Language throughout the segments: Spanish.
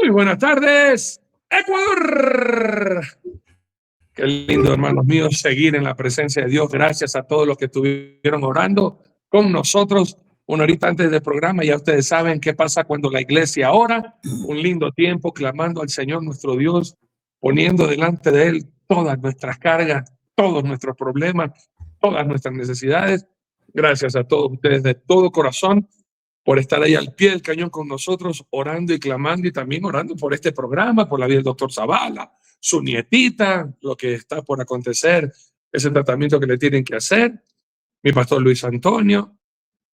Muy buenas tardes, Ecuador. Qué lindo, hermanos míos, seguir en la presencia de Dios. Gracias a todos los que estuvieron orando con nosotros una horita antes del programa. Ya ustedes saben qué pasa cuando la iglesia ora. Un lindo tiempo clamando al Señor nuestro Dios, poniendo delante de Él todas nuestras cargas, todos nuestros problemas, todas nuestras necesidades. Gracias a todos ustedes de todo corazón por estar ahí al pie del cañón con nosotros, orando y clamando, y también orando por este programa, por la vida del doctor Zavala, su nietita, lo que está por acontecer, ese tratamiento que le tienen que hacer, mi pastor Luis Antonio,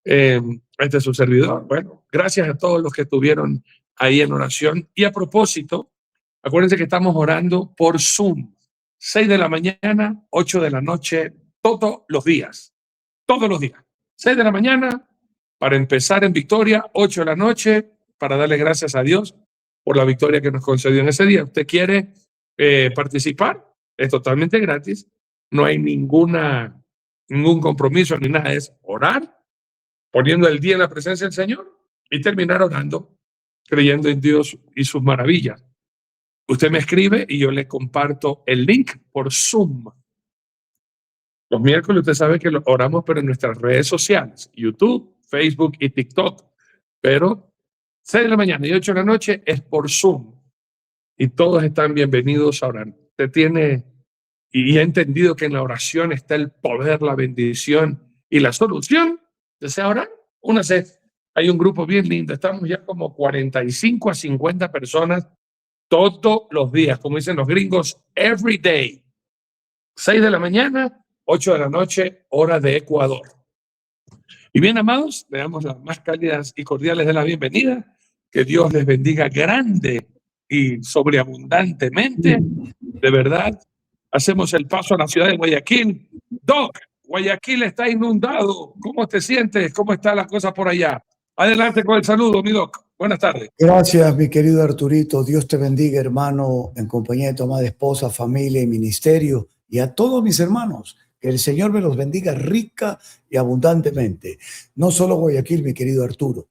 este es su servidor. Bueno, gracias a todos los que estuvieron ahí en oración. Y a propósito, acuérdense que estamos orando por Zoom, 6 de la mañana, 8 de la noche, todos los días, 6 de la mañana, para empezar en victoria, 8 de la noche, para darle gracias a Dios por la victoria que nos concedió en ese día. ¿Usted quiere participar? Es totalmente gratis, no hay ningún compromiso ni nada, es orar, poniendo el día en la presencia del Señor y terminar orando, creyendo en Dios y sus maravillas. Usted me escribe y yo le comparto el link por Zoom. Los miércoles usted sabe que lo oramos, pero en nuestras redes sociales, YouTube, Facebook y TikTok. Pero 6 de la mañana y 8 de la noche es por Zoom. Y todos están bienvenidos a orar. Usted tiene y ha entendido que en la oración está el poder, la bendición y la solución. ¿Desea orar? Únase. Hay un grupo bien lindo. Estamos ya como 45 a 50 personas todos los días. Como dicen los gringos, every day. 6 de la mañana, 8 de la noche, hora de Ecuador. Y bien, amados, le damos las más cálidas y cordiales de la bienvenida. Que Dios les bendiga grande y sobreabundantemente. De verdad, hacemos el paso a la ciudad de Guayaquil. Doc, Guayaquil está inundado. ¿Cómo te sientes? ¿Cómo está la cosa por allá? Adelante con el saludo, mi Doc. Buenas tardes. Gracias, mi querido Arturito. Dios te bendiga, hermano, en compañía de tu amada esposa, familia y ministerio, y a todos mis hermanos. Que el Señor me los bendiga rica y abundantemente. No solo Guayaquil, mi querido Arturo.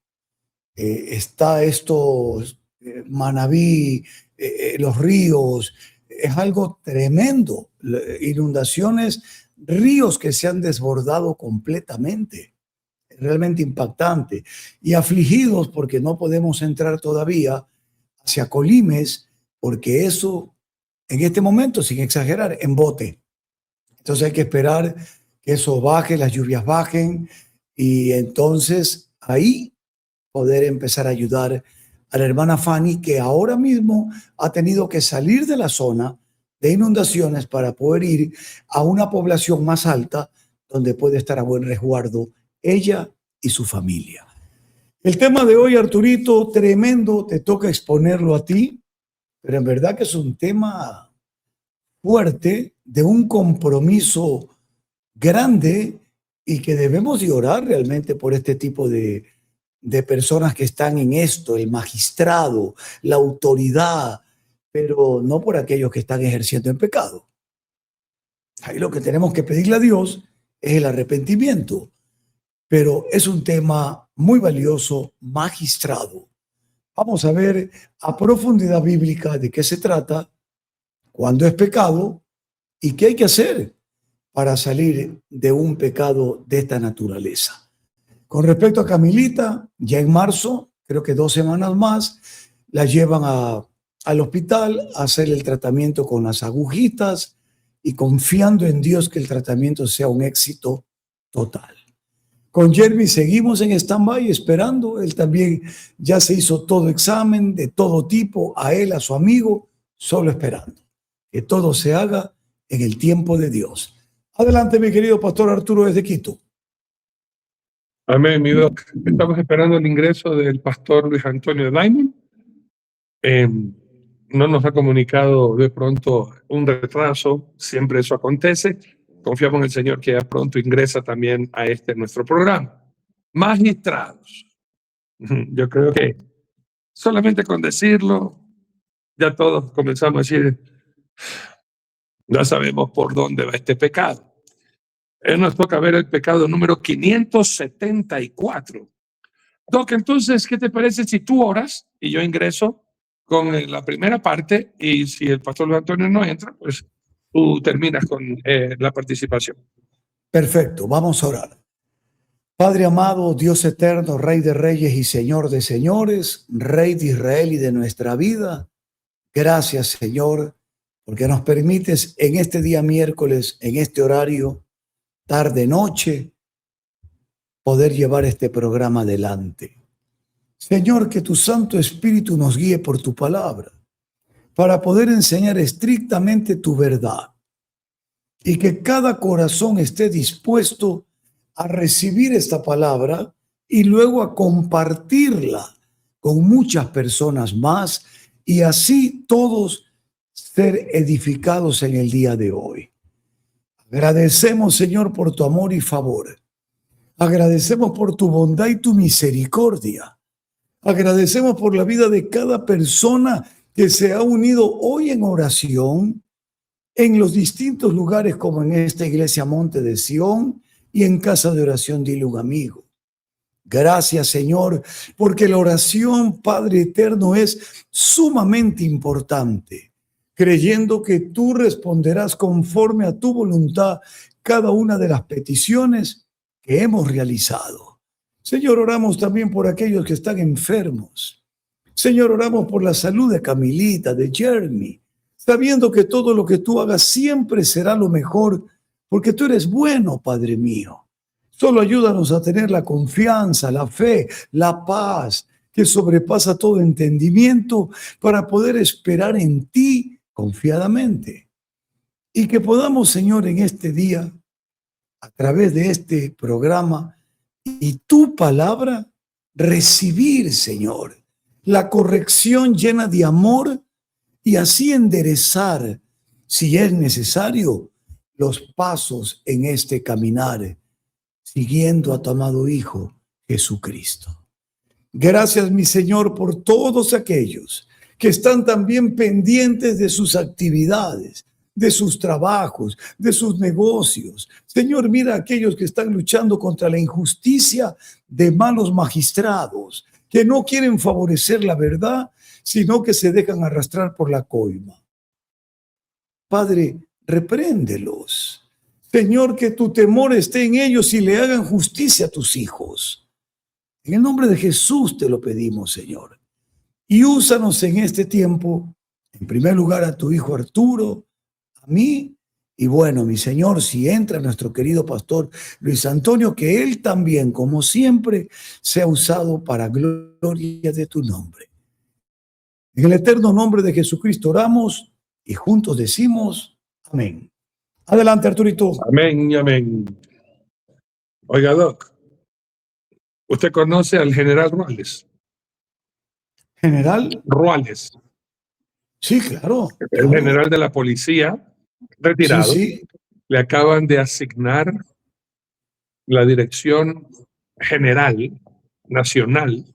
Está esto, Manabí, los ríos, es algo tremendo. Inundaciones, ríos que se han desbordado completamente. Realmente impactante. Y afligidos porque no podemos entrar todavía hacia Colimes, porque eso, en este momento, sin exagerar, en bote. Entonces hay que esperar que eso baje, las lluvias bajen, y entonces ahí poder empezar a ayudar a la hermana Fanny, que ahora mismo ha tenido que salir de la zona de inundaciones para poder ir a una población más alta donde puede estar a buen resguardo ella y su familia. El tema de hoy, Arturito, tremendo, te toca exponerlo a ti, pero en verdad que es un tema fuerte, de un compromiso grande, y que debemos de orar realmente por este tipo de personas que están en esto, el magistrado, la autoridad, pero no por aquellos que están ejerciendo en pecado. Ahí lo que tenemos que pedirle a Dios es el arrepentimiento, pero es un tema muy valioso, magistrado. Vamos a ver a profundidad bíblica de qué se trata, cuándo es pecado y qué hay que hacer para salir de un pecado de esta naturaleza. Con respecto a Camilita, ya en marzo, creo que 2 semanas más, la llevan al hospital a hacer el tratamiento con las agujitas y confiando en Dios que el tratamiento sea un éxito total. Con Jeremy seguimos en stand-by esperando. Él también ya se hizo todo examen de todo tipo, a él, a su amigo, solo esperando que todo se haga en el tiempo de Dios. Adelante, mi querido pastor Arturo desde Quito. Amén, mi Doc. Estamos esperando el ingreso del pastor Luis Antonio Diamond. No nos ha comunicado de pronto un retraso, siempre eso acontece. Confiamos en el Señor que ya pronto ingresa también a nuestro programa. Magistrados. Yo creo que solamente con decirlo, ya todos comenzamos a decir, ya sabemos por dónde va este pecado. Nos toca ver el pecado número 574. Doc, entonces, ¿qué te parece si tú oras y yo ingreso con la primera parte y si el pastor Luis Antonio no entra, pues tú terminas con la participación. Perfecto, vamos a orar. Padre amado, Dios eterno, Rey de reyes y Señor de señores, Rey de Israel y de nuestra vida, gracias Señor, porque nos permites en este día miércoles, en este horario, tarde, noche, poder llevar este programa adelante. Señor, que tu Santo Espíritu nos guíe por tu palabra para poder enseñar estrictamente tu verdad y que cada corazón esté dispuesto a recibir esta palabra y luego a compartirla con muchas personas más y así todos ser edificados en el día de hoy. Agradecemos, Señor, por tu amor y favor. Agradecemos por tu bondad y tu misericordia. Agradecemos por la vida de cada persona que se ha unido hoy en oración en los distintos lugares como en esta iglesia Monte de Sión y en Casa de Oración Dile un Amigo. Gracias, Señor, porque la oración, Padre eterno, es sumamente importante, creyendo que tú responderás conforme a tu voluntad cada una de las peticiones que hemos realizado. Señor, oramos también por aquellos que están enfermos. Señor, oramos por la salud de Camilita, de Jeremy, sabiendo que todo lo que tú hagas siempre será lo mejor, porque tú eres bueno, Padre mío. Solo ayúdanos a tener la confianza, la fe, la paz que sobrepasa todo entendimiento para poder esperar en ti confiadamente. Y que podamos, Señor, en este día, a través de este programa y tu palabra, recibir, Señor, la corrección llena de amor y así enderezar, si es necesario, los pasos en este caminar, siguiendo a tu amado Hijo Jesucristo. Gracias, mi Señor, por todos aquellos que están también pendientes de sus actividades, de sus trabajos, de sus negocios. Señor, mira a aquellos que están luchando contra la injusticia de malos magistrados, que no quieren favorecer la verdad, sino que se dejan arrastrar por la coima. Padre, repréndelos. Señor, que tu temor esté en ellos y le hagan justicia a tus hijos. En el nombre de Jesús te lo pedimos, Señor. Y úsanos en este tiempo, en primer lugar a tu hijo Arturo, a mí, y bueno, mi Señor, si entra nuestro querido pastor Luis Antonio, que él también, como siempre, sea usado para gloria de tu nombre. En el eterno nombre de Jesucristo oramos y juntos decimos amén. Adelante, Arturito. Amén y amén. Oiga, Doc, ¿usted conoce al general Ruales? General. Ruales, Sí, claro. el general de la policía, retirado. Sí, sí. Le acaban de asignar la dirección general nacional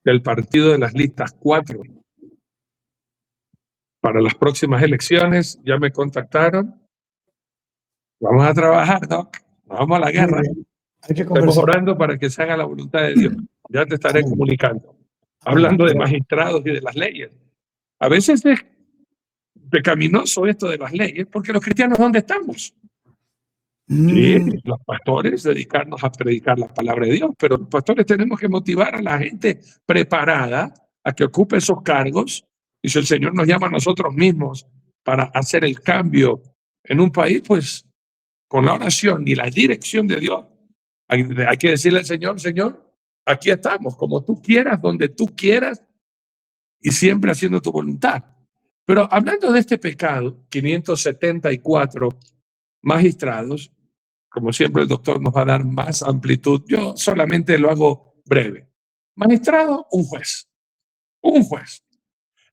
del partido de las listas 4 para las próximas elecciones. Ya me contactaron. Vamos a trabajar, Doc. Vamos a la guerra. Hay que Estamos conversar. orando para que se haga la voluntad de Dios. Ya te estaré Amén. comunicando. Hablando de magistrados y de las leyes. A veces es pecaminoso esto de las leyes, porque los cristianos, ¿dónde estamos? Sí, los pastores dedicarnos a predicar la palabra de Dios, pero los pastores tenemos que motivar a la gente preparada a que ocupe esos cargos, y si el Señor nos llama a nosotros mismos para hacer el cambio en un país, pues con la oración y la dirección de Dios, hay que decirle al Señor, Señor, aquí estamos, como tú quieras, donde tú quieras, y siempre haciendo tu voluntad. Pero hablando de este pecado, 574 magistrados, como siempre el doctor nos va a dar más amplitud, yo solamente lo hago breve. Magistrado, un juez. Un juez.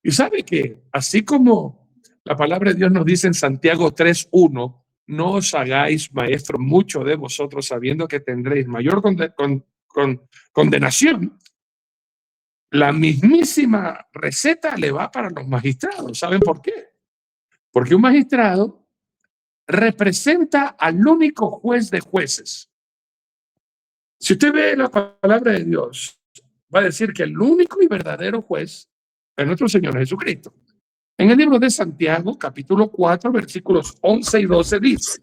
Y sabe que así como la palabra de Dios nos dice en Santiago 3:1, no os hagáis maestro mucho de vosotros, sabiendo que tendréis mayor condenación. La mismísima receta le va para los magistrados. ¿Saben por qué? Porque un magistrado representa al único juez de jueces. Si usted ve la palabra de Dios, va a decir que el único y verdadero juez en nuestro Señor Jesucristo. En el libro de Santiago, capítulo 4, versículos 11 y 12 dice: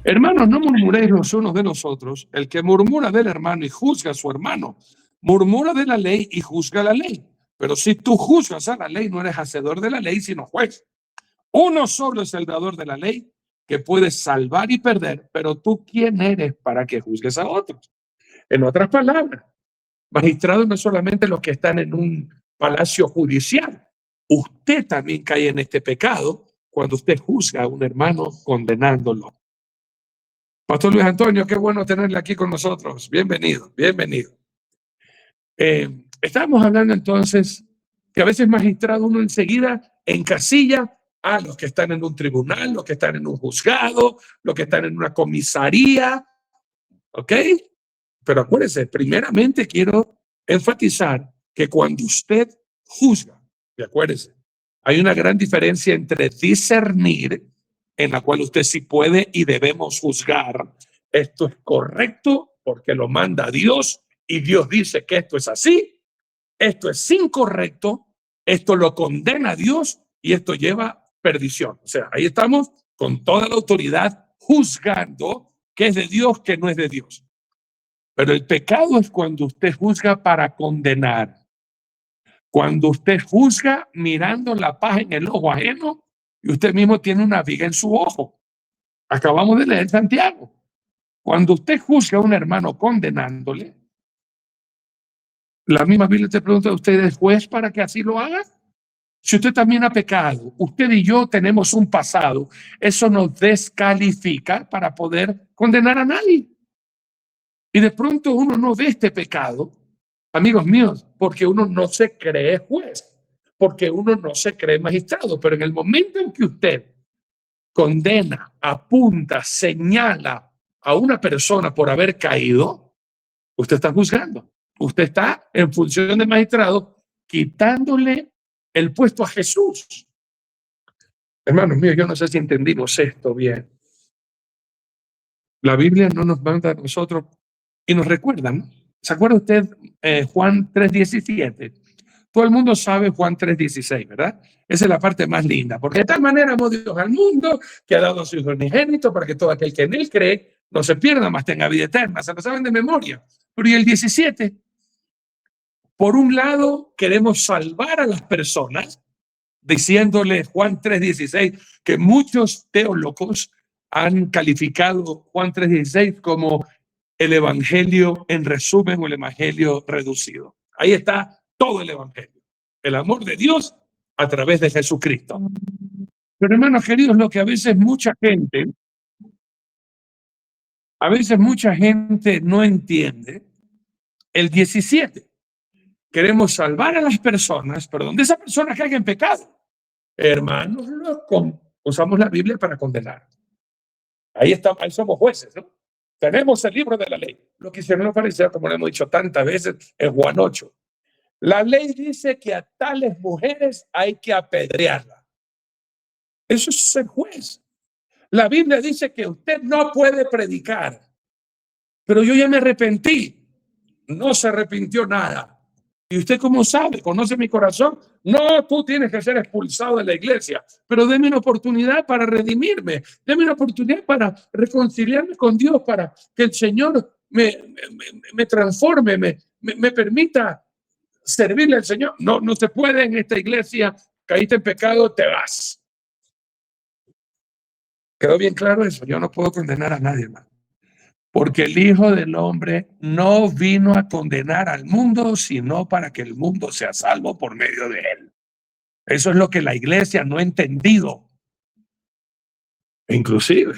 hermanos, no murmuréis los unos de los otros. El que murmura del hermano y juzga a su hermano, murmura de la ley y juzga la ley. Pero si tú juzgas a la ley, no eres hacedor de la ley, sino juez. Uno solo es el dador de la ley, que puede salvar y perder, pero tú, ¿quién eres para que juzgues a otros? En otras palabras, magistrados no solamente los que están en un palacio judicial. Usted también cae en este pecado cuando usted juzga a un hermano condenándolo. Pastor Luis Antonio, qué bueno tenerle aquí con nosotros. Bienvenido, bienvenido. Estábamos hablando entonces que a veces magistrado uno enseguida encasilla a los que están en un tribunal, los que están en un juzgado, los que están en una comisaría, ¿ok? Pero acuérdese, primeramente quiero enfatizar que cuando usted juzga, y acuérdese, hay una gran diferencia entre discernir, en la cual usted sí puede y debemos juzgar. Esto es correcto porque lo manda Dios y Dios dice que esto es así. Esto es incorrecto, esto lo condena Dios y esto lleva perdición. O sea, ahí estamos con toda la autoridad juzgando qué es de Dios, qué no es de Dios. Pero el pecado es cuando usted juzga para condenar. Cuando usted juzga mirando la paja en el ojo ajeno y usted mismo tiene una viga en su ojo. Acabamos de leer Santiago. Cuando usted juzga a un hermano condenándole, la misma Biblia te pregunta: ¿usted es juez para que así lo haga? Si usted también ha pecado, usted y yo tenemos un pasado, eso nos descalifica para poder condenar a nadie. Y de pronto uno no ve este pecado, amigos míos, porque uno no se cree juez, porque uno no se cree magistrado. Pero en el momento en que usted condena, apunta, señala a una persona por haber caído, usted está juzgando. Usted está en función de magistrado, quitándole el puesto a Jesús. Hermanos míos, yo no sé si entendimos esto bien. La Biblia no nos manda a nosotros y nos recuerdan. ¿Se acuerda usted Juan 3:17? Todo el mundo sabe Juan 3:16, ¿verdad? Esa es la parte más linda. Porque de tal manera amó Dios al mundo que ha dado a su Hijo unigénito para que todo aquel que en él cree no se pierda, mas tenga vida eterna. Se lo saben de memoria. Pero ¿y el 17? Por un lado, queremos salvar a las personas, diciéndole Juan 3:16, que muchos teólogos han calificado Juan 3:16 como el evangelio en resumen o el evangelio reducido. Ahí está todo el evangelio, el amor de Dios a través de Jesucristo. Pero hermanos queridos, lo que a veces mucha gente no entiende, el 17. Queremos salvar a las personas, pero donde esa persona caiga en pecado, hermanos, usamos la Biblia para condenar. Ahí somos jueces, ¿no? Tenemos el libro de la ley. Lo que hicieron los fariseos, como lo hemos dicho tantas veces en Juan 8. La ley dice que a tales mujeres hay que apedrearla. Eso es ser juez. La Biblia dice que usted no puede predicar, pero yo ya me arrepentí. No se arrepintió nada. ¿Y usted cómo sabe? ¿Conoce mi corazón? No, tú tienes que ser expulsado de la iglesia, pero deme una oportunidad para redimirme, deme una oportunidad para reconciliarme con Dios, para que el Señor me transforme, me permita servirle al Señor. No, no se puede en esta iglesia, caíste en pecado, te vas. ¿Quedó bien claro eso? Yo no puedo condenar a nadie más. Porque el Hijo del Hombre no vino a condenar al mundo, sino para que el mundo sea salvo por medio de él. Eso es lo que la iglesia no ha entendido. Inclusive,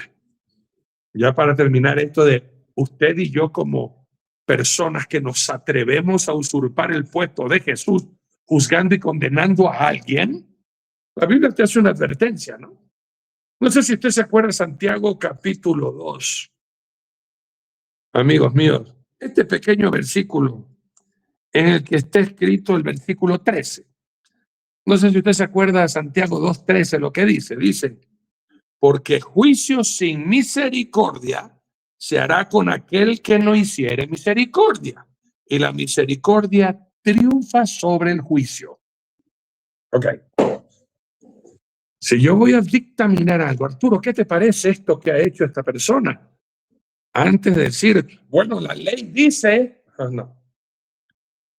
ya para terminar esto de usted y yo como personas que nos atrevemos a usurpar el puesto de Jesús, juzgando y condenando a alguien, la Biblia te hace una advertencia, ¿no? No sé si usted se acuerda de Santiago capítulo 2. Amigos míos, este pequeño versículo en el que está escrito el versículo 13. No sé si usted se acuerda de Santiago 2:13, lo que dice. Dice, porque juicio sin misericordia se hará con aquel que no hiciere misericordia. Y la misericordia triunfa sobre el juicio. Ok. Si yo voy a dictaminar algo, Arturo, ¿qué te parece esto que ha hecho esta persona? Antes de decir, bueno, la ley dice, no.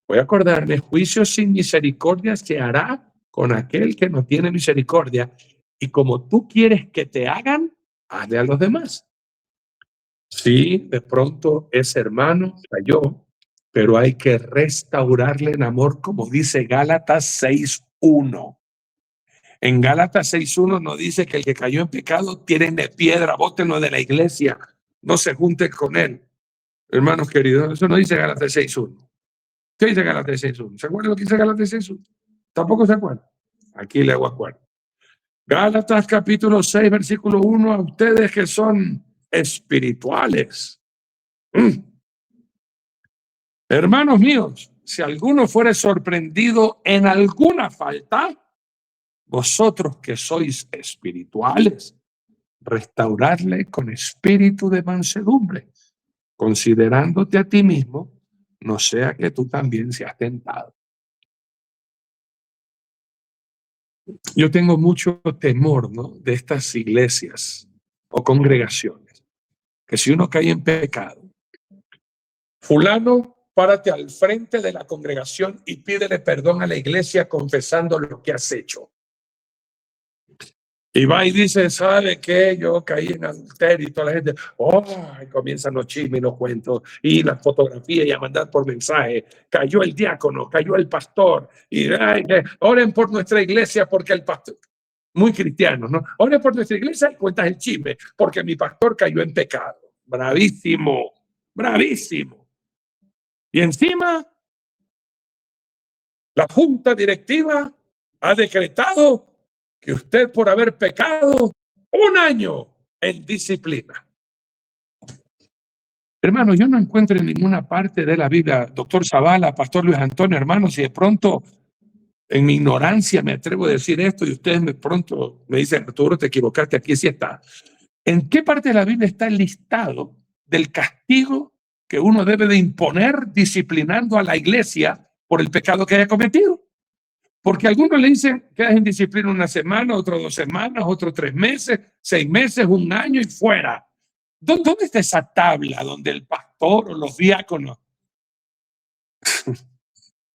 Voy a acordarme, juicio sin misericordia se hará con aquel que no tiene misericordia. Y como tú quieres que te hagan, hazle a los demás. Sí, de pronto ese hermano cayó, pero hay que restaurarle en amor, como dice Gálatas 6:1. En Gálatas 6:1 no dice que el que cayó en pecado tiene de piedra, bótenlo de la iglesia, no se junte con él. Hermanos queridos, eso no dice Gálatas 6:1. ¿Qué dice Gálatas 6:1? ¿Se acuerdan lo que dice Gálatas 6:1? ¿Tampoco se acuerdan? Aquí le hago acuerdo. Gálatas capítulo 6, versículo 1, a ustedes que son espirituales. Hermanos míos, si alguno fuere sorprendido en alguna falta, vosotros que sois espirituales, restaurarle con espíritu de mansedumbre, considerándote a ti mismo, no sea que tú también seas tentado. Yo tengo mucho temor, ¿no?, de estas iglesias o congregaciones, que si uno cae en pecado, fulano, párate al frente de la congregación y pídele perdón a la iglesia confesando lo que has hecho. Y va y dice, ¿sabe qué? Yo caí en adulterio y toda la gente, y comienzan los chismes y los cuentos y las fotografías y a mandar por mensaje. Cayó el diácono, cayó el pastor y oren por nuestra iglesia porque el pastor, muy cristiano, ¿no? Oren por nuestra iglesia y cuentas el chisme porque mi pastor cayó en pecado. Bravísimo, bravísimo. Y encima, la junta directiva ha decretado que usted por haber pecado 1 año en disciplina. Hermano, yo no encuentro en ninguna parte de la Biblia, doctor Zavala, pastor Luis Antonio, hermano, si de pronto en mi ignorancia me atrevo a decir esto y ustedes de pronto me dicen, Arturo, te equivocaste, aquí sí está. ¿En qué parte de la Biblia está el listado del castigo que uno debe de imponer disciplinando a la iglesia por el pecado que haya cometido? Porque algunos le dicen, quedas en disciplina 1 semana, otro 2 semanas, otro 3 meses, 6 meses, 1 año y fuera. ¿Dónde está esa tabla donde el pastor o los diáconos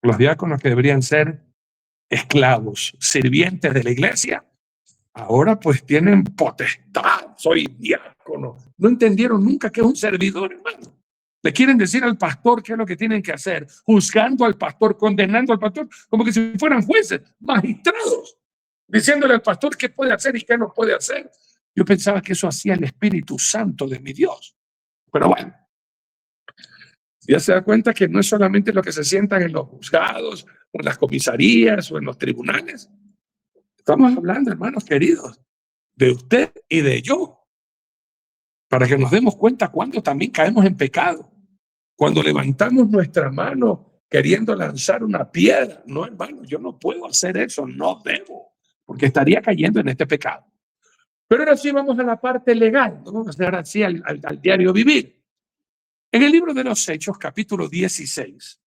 que deberían ser esclavos, sirvientes de la iglesia, ahora pues tienen potestad, soy diácono? No entendieron nunca que es un servidor, hermano. Le quieren decir al pastor qué es lo que tienen que hacer, juzgando al pastor, condenando al pastor, como que si fueran jueces, magistrados, diciéndole al pastor qué puede hacer y qué no puede hacer. Yo pensaba que eso hacía el Espíritu Santo de mi Dios. Pero bueno, ya se da cuenta que no es solamente lo que se sientan en los juzgados, o en las comisarías, o en los tribunales. Estamos hablando, hermanos queridos, de usted y de yo, para que nos demos cuenta cuando también caemos en pecado. Cuando levantamos nuestra mano queriendo lanzar una piedra, no, hermano, yo no puedo hacer eso, no debo, porque estaría cayendo en este pecado. Pero ahora sí vamos a la parte legal, ¿no? Vamos a hacer así al diario vivir. En el libro de los Hechos, capítulo 16,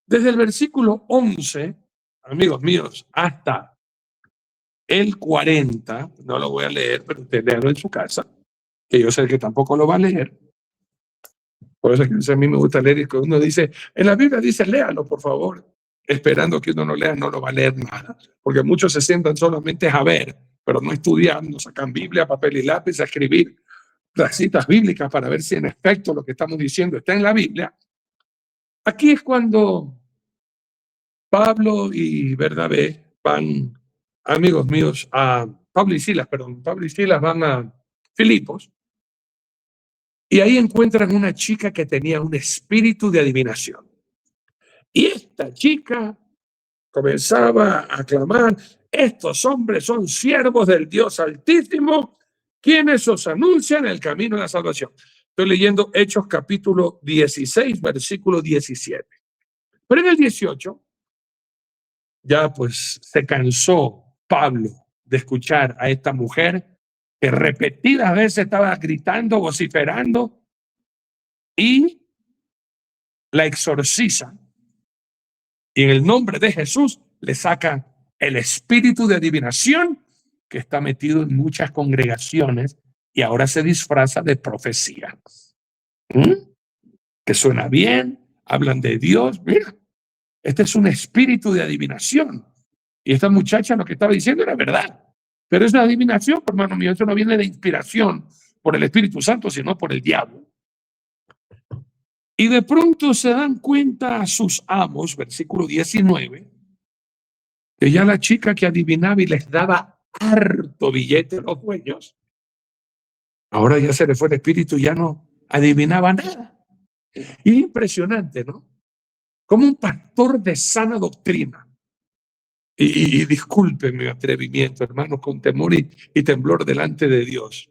desde el versículo 11, amigos míos, hasta el 40, no lo voy a leer, pero usted léalo en su casa, que yo sé que tampoco lo va a leer. Por eso es que a mí me gusta leer y que uno dice, en la Biblia dice, léalo, por favor, esperando que uno no lea, no lo va a leer nada, porque muchos se sientan solamente a ver, pero no estudian, no sacan Biblia, papel y lápiz a escribir las citas bíblicas para ver si en efecto lo que estamos diciendo está en la Biblia. Aquí es cuando Pablo y Bernabé van, amigos míos, Pablo y Silas van a Filipos. Y ahí encuentran una chica que tenía un espíritu de adivinación. Y esta chica comenzaba a clamar, estos hombres son siervos del Dios Altísimo, quienes os anuncian el camino de la salvación. Estoy leyendo Hechos capítulo 16, versículo 17. Pero en el 18, ya pues se cansó Pablo de escuchar a esta mujer que repetidas veces estaba gritando, vociferando, y la exorciza Y en el nombre de Jesús le sacan el espíritu de adivinación que está metido en muchas congregaciones y ahora se disfraza de profecía. Que suena bien, hablan de Dios. Mira, este es un espíritu de adivinación. Y esta muchacha lo que estaba diciendo era verdad. Pero es una adivinación, hermano mío, eso no viene de inspiración por el Espíritu Santo, sino por el diablo. Y de pronto se dan cuenta a sus amos, versículo 19, que ya la chica que adivinaba y les daba harto billete a los dueños, ahora ya se le fue el espíritu, ya no adivinaba nada. Y impresionante, ¿no? Como un pastor de sana doctrina. Y disculpen mi atrevimiento, hermanos, con temor y temblor delante de Dios.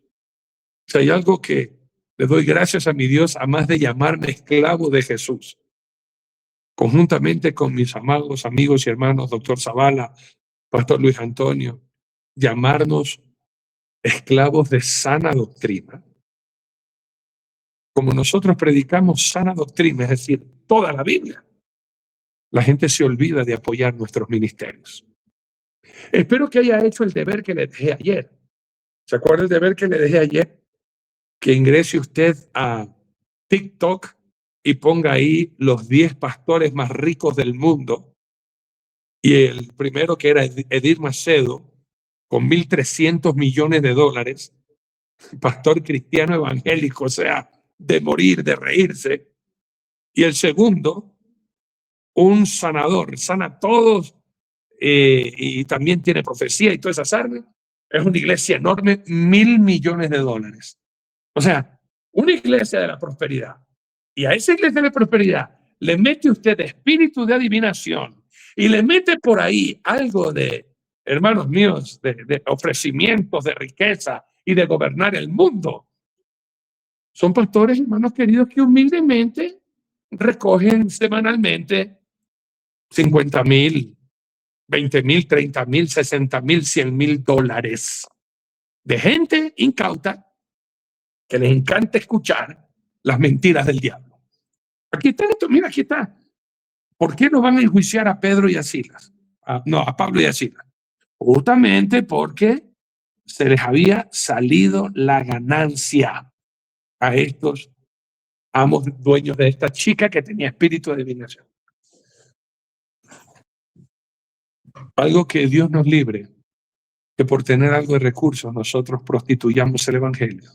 Si hay algo que le doy gracias a mi Dios, a más de llamarme esclavo de Jesús, conjuntamente con mis amados amigos y hermanos, doctor Zavala, pastor Luis Antonio, llamarnos esclavos de sana doctrina. Como nosotros predicamos sana doctrina, es decir, toda la Biblia, la gente se olvida de apoyar nuestros ministerios. Espero que haya hecho el deber que le dejé ayer. ¿Se acuerda el deber que le dejé ayer? Que ingrese usted a TikTok y ponga ahí los 10 pastores más ricos del mundo. Y el primero, que era Edir Macedo, con $1.300 millones, pastor cristiano evangélico, o sea, de morir, de reírse. Y el segundo, un sanador, sana a todos y también tiene profecía y todas esas armas. Es una iglesia enorme, $1.000 millones. O sea, una iglesia de la prosperidad. Y a esa iglesia de la prosperidad le mete usted espíritu de adivinación y le mete por ahí algo de, hermanos míos, de ofrecimientos de riqueza y de gobernar el mundo. Son pastores, hermanos queridos, que humildemente recogen semanalmente 50,000, 20,000, 30,000, 60,000, 100,000 dólares de gente incauta que les encanta escuchar las mentiras del diablo. Aquí está esto, mira, aquí está. ¿Por qué no van a enjuiciar a Pedro y a Silas? A Pablo y a Silas. Justamente porque se les había salido la ganancia a estos amos dueños de esta chica que tenía espíritu de adivinación. Algo que Dios nos libre, que por tener algo de recursos nosotros prostituyamos el evangelio.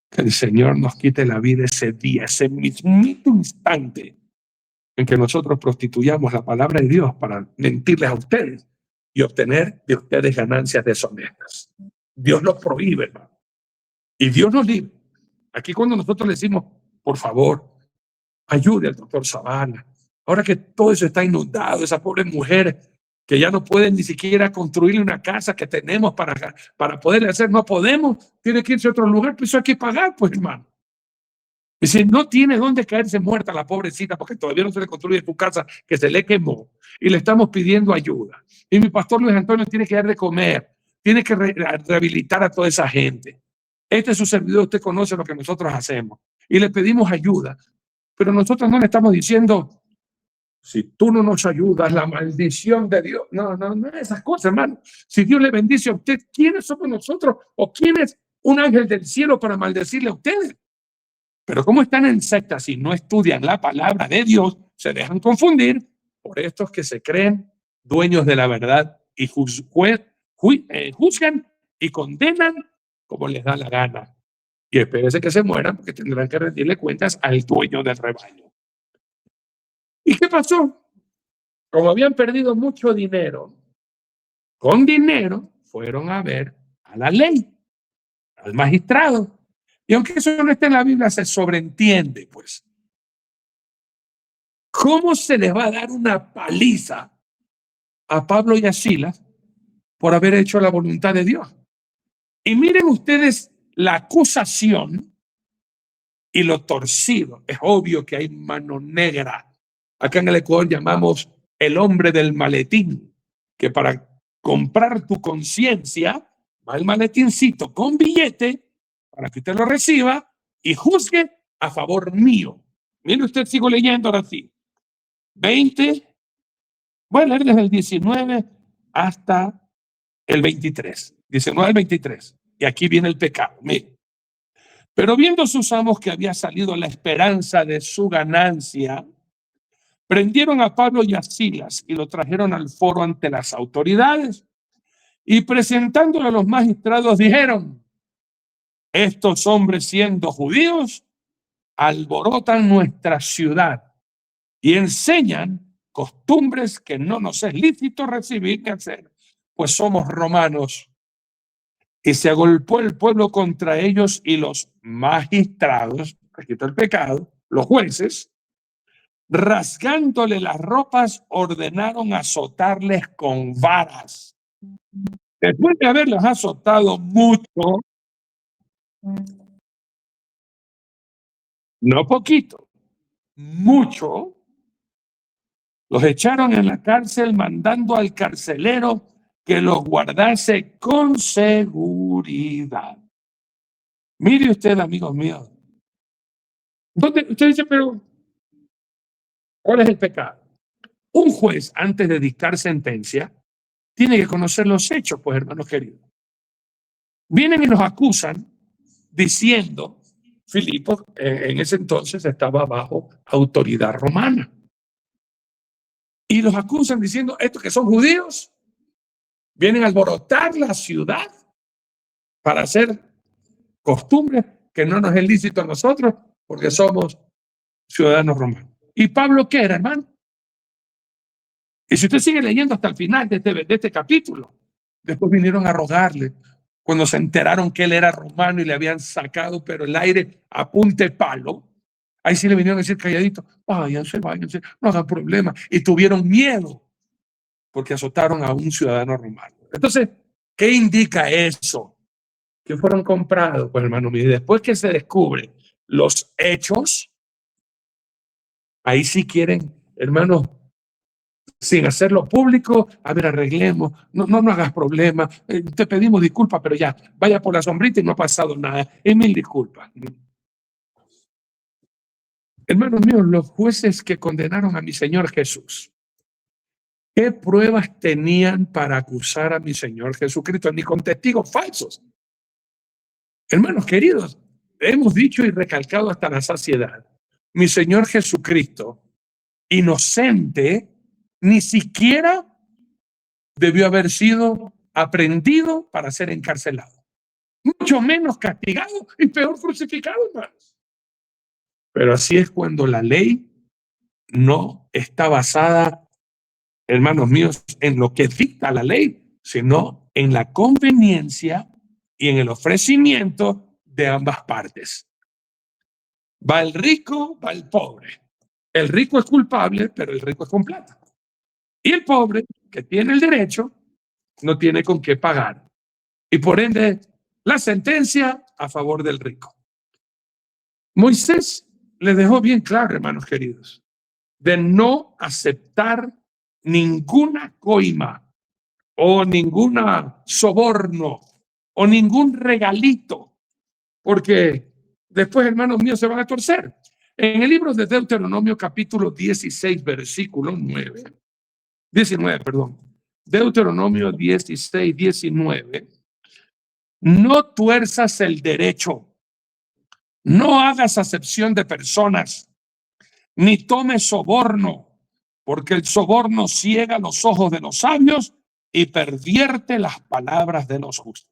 Que el Señor nos quite la vida ese día, ese mismo instante en que nosotros prostituyamos la palabra de Dios para mentirles a ustedes y obtener de ustedes ganancias deshonestas. Dios nos prohíbe, hermano. Y Dios nos libre. Aquí cuando nosotros le decimos, por favor, ayude al doctor Zavala. Ahora que todo eso está inundado, esa pobre mujer que ya no pueden ni siquiera construirle una casa que tenemos para poderle hacer, no podemos, tiene que irse a otro lugar, pues eso hay que pagar, pues hermano. Y si no tiene dónde caerse muerta la pobrecita porque todavía no se le construye su casa que se le quemó y le estamos pidiendo ayuda. Y mi pastor Luis Antonio tiene que dar de comer, tiene que rehabilitar a toda esa gente. Este es su servidor, usted conoce lo que nosotros hacemos y le pedimos ayuda, pero nosotros no le estamos diciendo, si tú no nos ayudas, la maldición de Dios. No, esas cosas, hermano. Si Dios le bendice a usted, ¿quiénes somos nosotros? ¿O quién es un ángel del cielo para maldecirle a ustedes? Pero como están en sectas y no estudian la palabra de Dios, se dejan confundir por estos que se creen dueños de la verdad y juzgan y condenan como les da la gana. Y espérense que se mueran porque tendrán que rendirle cuentas al dueño del rebaño. ¿Y qué pasó? Como habían perdido mucho dinero, con dinero fueron a ver a la ley, al magistrado. Y aunque eso no está en la Biblia, se sobreentiende, pues. ¿Cómo se les va a dar una paliza a Pablo y a Silas por haber hecho la voluntad de Dios? Y miren ustedes la acusación y lo torcido. Es obvio que hay mano negra. Acá en el Ecuador llamamos el hombre del maletín, que para comprar tu conciencia va el maletincito con billete para que usted lo reciba y juzgue a favor mío. Mire usted, sigo leyendo ahora sí. 20, Voy a leer desde el 19 hasta el 23. 19 al 23. Y aquí viene el pecado. Mire. Pero viendo sus amos que había salido la esperanza de su ganancia, prendieron a Pablo y a Silas y lo trajeron al foro ante las autoridades. Y presentándolo a los magistrados dijeron: estos hombres, siendo judíos, alborotan nuestra ciudad y enseñan costumbres que no nos es lícito recibir ni hacer, pues somos romanos. Y se agolpó el pueblo contra ellos, y los magistrados, aquí está el pecado, los jueces, rasgándole las ropas, ordenaron azotarles con varas. Después de haberlos azotado mucho, no poquito, mucho, los echaron en la cárcel, mandando al carcelero que los guardase con seguridad. Mire usted, amigos míos. Usted dice, pero ¿cuál es el pecado? Un juez, antes de dictar sentencia, tiene que conocer los hechos, pues, hermanos queridos. Vienen y los acusan diciendo, Filipo en ese entonces estaba bajo autoridad romana. Y los acusan diciendo, estos que son judíos, vienen a alborotar la ciudad para hacer costumbres que no nos es lícito a nosotros porque somos ciudadanos romanos. ¿Y Pablo qué era, hermano? Y si usted sigue leyendo hasta el final de este capítulo, después vinieron a rogarle cuando se enteraron que él era romano y le habían sacado, pero el aire a punta de palo. Ahí sí le vinieron a decir calladito, váyanse, no hagan problema. Y tuvieron miedo porque azotaron a un ciudadano romano. Entonces, ¿qué indica eso? Que fueron comprados, pues, hermano mío. Y después que se descubren los hechos, ahí sí quieren, hermanos, sin hacerlo público, a ver, arreglemos, no hagas problema, te pedimos disculpas, pero ya, vaya por la sombrita y no ha pasado nada, y mil disculpas. Hermanos míos, los jueces que condenaron a mi Señor Jesús, ¿qué pruebas tenían para acusar a mi Señor Jesucristo? Ni con testigos falsos. Hermanos queridos, hemos dicho y recalcado hasta la saciedad, mi Señor Jesucristo, inocente, ni siquiera debió haber sido aprehendido para ser encarcelado, mucho menos castigado y peor crucificado, hermanos. Pero así es cuando la ley no está basada, hermanos míos, en lo que dicta la ley, sino en la conveniencia y en el ofrecimiento de ambas partes. Va el rico, va el pobre. El rico es culpable, pero el rico es con plata. Y el pobre, que tiene el derecho, no tiene con qué pagar. Y por ende, la sentencia a favor del rico. Moisés le dejó bien claro, hermanos queridos, de no aceptar ninguna coima o ninguna soborno o ningún regalito, porque después, hermanos míos, se van a torcer. En el libro de Deuteronomio, capítulo 16, versículo 19, Deuteronomio 16, 19, no tuerzas el derecho, no hagas acepción de personas, ni tomes soborno, porque el soborno ciega los ojos de los sabios y pervierte las palabras de los justos.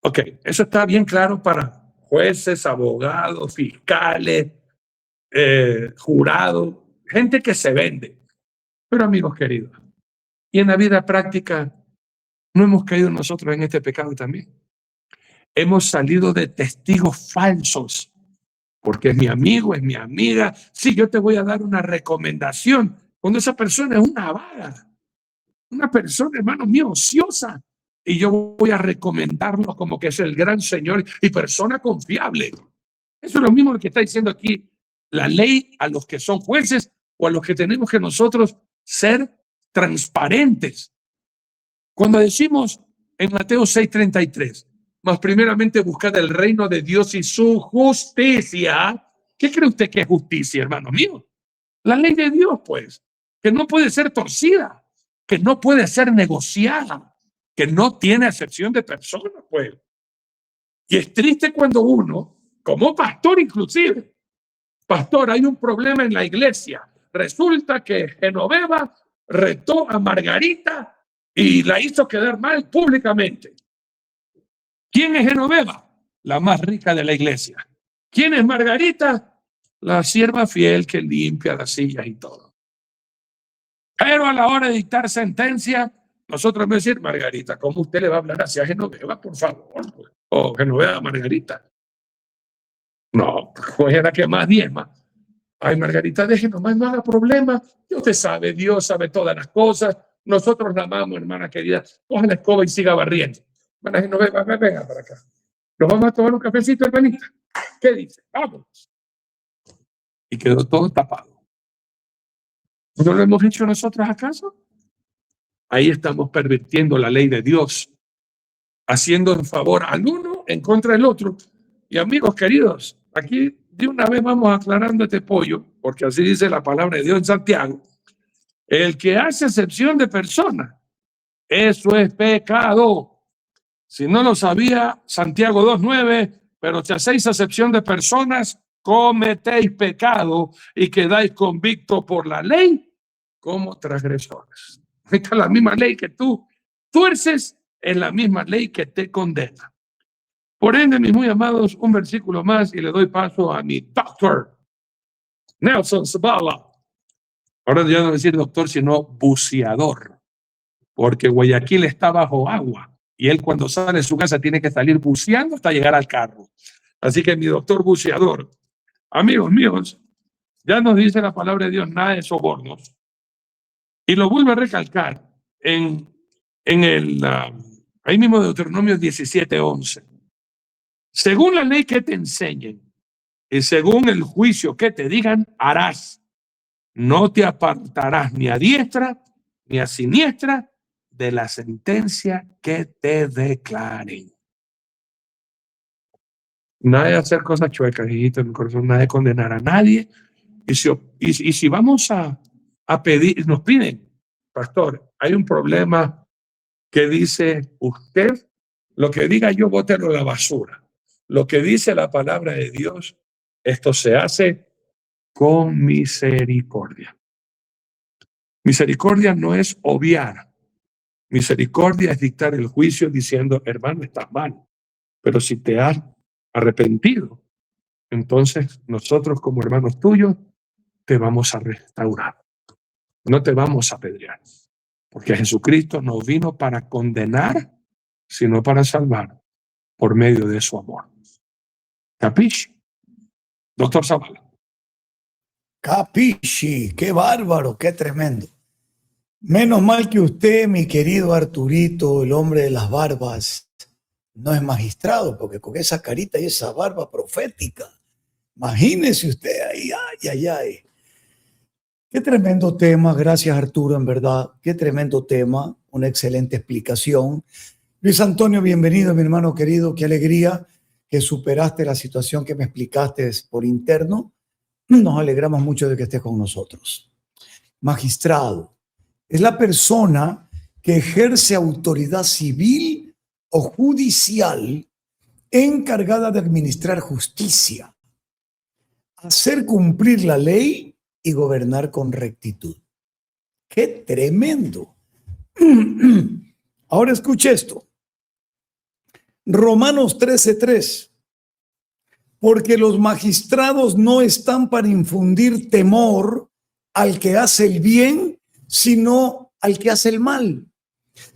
Ok, eso está bien claro para jueces, abogados, fiscales, jurados, gente que se vende. Pero amigos queridos, y en la vida práctica, ¿no hemos caído nosotros en este pecado también? Hemos salido de testigos falsos, porque es mi amigo, es mi amiga. Sí, yo te voy a dar una recomendación, cuando esa persona es una vaga, una persona, hermano mío, ociosa, y yo voy a recomendarlo como que es el gran Señor y persona confiable. Eso es lo mismo que está diciendo aquí la ley a los que son jueces o a los que tenemos que nosotros ser transparentes. Cuando decimos en Mateo 6:33, mas primeramente buscad el reino de Dios y su justicia. ¿Qué cree usted que es justicia, hermano mío? La ley de Dios, pues. que no puede ser torcida, que no puede ser negociada, que no tiene acepción de persona, pues. Y es triste cuando uno, como pastor inclusive, pastor, hay un problema en la iglesia. Resulta que Genoveva retó a Margarita y la hizo quedar mal públicamente. ¿Quién es Genoveva? La más rica de la iglesia. ¿Quién es Margarita? La sierva fiel que limpia las sillas y todo. Pero a la hora de dictar sentencia, nosotros vamos a decir, Margarita, ¿cómo usted le va a hablar así a Genoveva, por favor? O Genoveva, Margarita. No, pues era que más diezma. Ay, Margarita, déjenos más, no haga problema. Usted sabe, Dios sabe todas las cosas. Nosotros la amamos, hermana querida. Coja la escoba y siga barriendo. Hermana Genoveva, venga para acá. Nos vamos a tomar un cafecito, hermanita. ¿Qué dice? Vamos. Y quedó todo tapado. ¿No lo hemos hecho nosotros acaso? Ahí estamos pervirtiendo la ley de Dios, haciendo un favor al uno en contra del otro. Y amigos queridos, aquí de una vez vamos aclarando este pollo, porque así dice la palabra de Dios en Santiago. El que hace excepción de persona, eso es pecado. Si no lo sabía, Santiago 2:9, pero si hacéis acepción de personas, cometéis pecado y quedáis convictos por la ley como transgresores. Esta es la misma ley que tú tuerces, es la misma ley que te condena. Por ende, mis muy amados, un versículo más y le doy paso a mi doctor, Nelson Zavala. Ahora ya no voy a decir doctor, sino buceador, porque Guayaquil está bajo agua y él cuando sale de su casa tiene que salir buceando hasta llegar al carro. Así que mi doctor buceador, amigos míos, ya nos dice la palabra de Dios, nada de sobornos. Y lo vuelvo a recalcar en el, ahí mismo Deuteronomio 17:11. Según la ley que te enseñen y según el juicio que te digan, harás. No te apartarás ni a diestra ni a siniestra de la sentencia que te declaren. Nada de hacer cosas chuecas, hijito, en mi corazón, nada de condenar a nadie. Y si vamos a pedir, nos piden, pastor, hay un problema que dice usted, lo que diga yo, bótelo a la basura. Lo que dice la palabra de Dios, esto se hace con misericordia. Misericordia no es obviar. Misericordia es dictar el juicio diciendo, hermano, estás mal. Pero si te has arrepentido, entonces nosotros como hermanos tuyos te vamos a restaurar. No te vamos a apedrear. Porque Jesucristo no vino para condenar, sino para salvar por medio de su amor. ¿Capisci? Doctor Zavala. Capisci, qué bárbaro, qué tremendo. Menos mal que usted, mi querido Arturito, el hombre de las barbas, no es magistrado, porque con esa carita y esa barba profética, imagínese usted ahí, ay. Qué tremendo tema, gracias Arturo, en verdad, qué tremendo tema, una excelente explicación. Luis Antonio, bienvenido, mi hermano querido, qué alegría que superaste la situación que me explicaste por interno. Nos alegramos mucho de que estés con nosotros. Magistrado es la persona que ejerce autoridad civil o judicial encargada de administrar justicia, hacer cumplir la ley y gobernar con rectitud. ¡Qué tremendo! Ahora escuche esto. Romanos 13:3. Porque los magistrados no están para infundir temor al que hace el bien, sino al que hace el mal.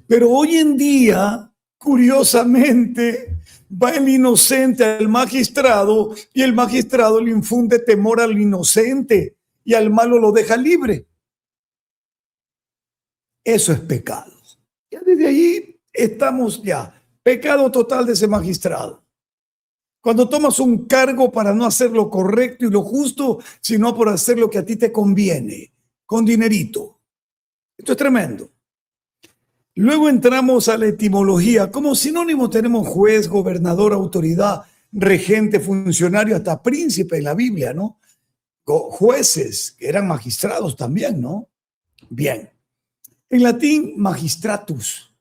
Pero hoy en día, curiosamente, va el inocente al magistrado y el magistrado le infunde temor al inocente y al malo lo deja libre. Eso es pecado. Ya desde ahí estamos ya. Pecado total de ese magistrado. Cuando tomas un cargo para no hacer lo correcto y lo justo, sino por hacer lo que a ti te conviene, con dinerito. Esto es tremendo. Luego entramos a la etimología. Como sinónimo tenemos juez, gobernador, autoridad, regente, funcionario, hasta príncipe en la Biblia, ¿no? Jueces, que eran magistrados también, ¿no? Bien. En latín, magistratus.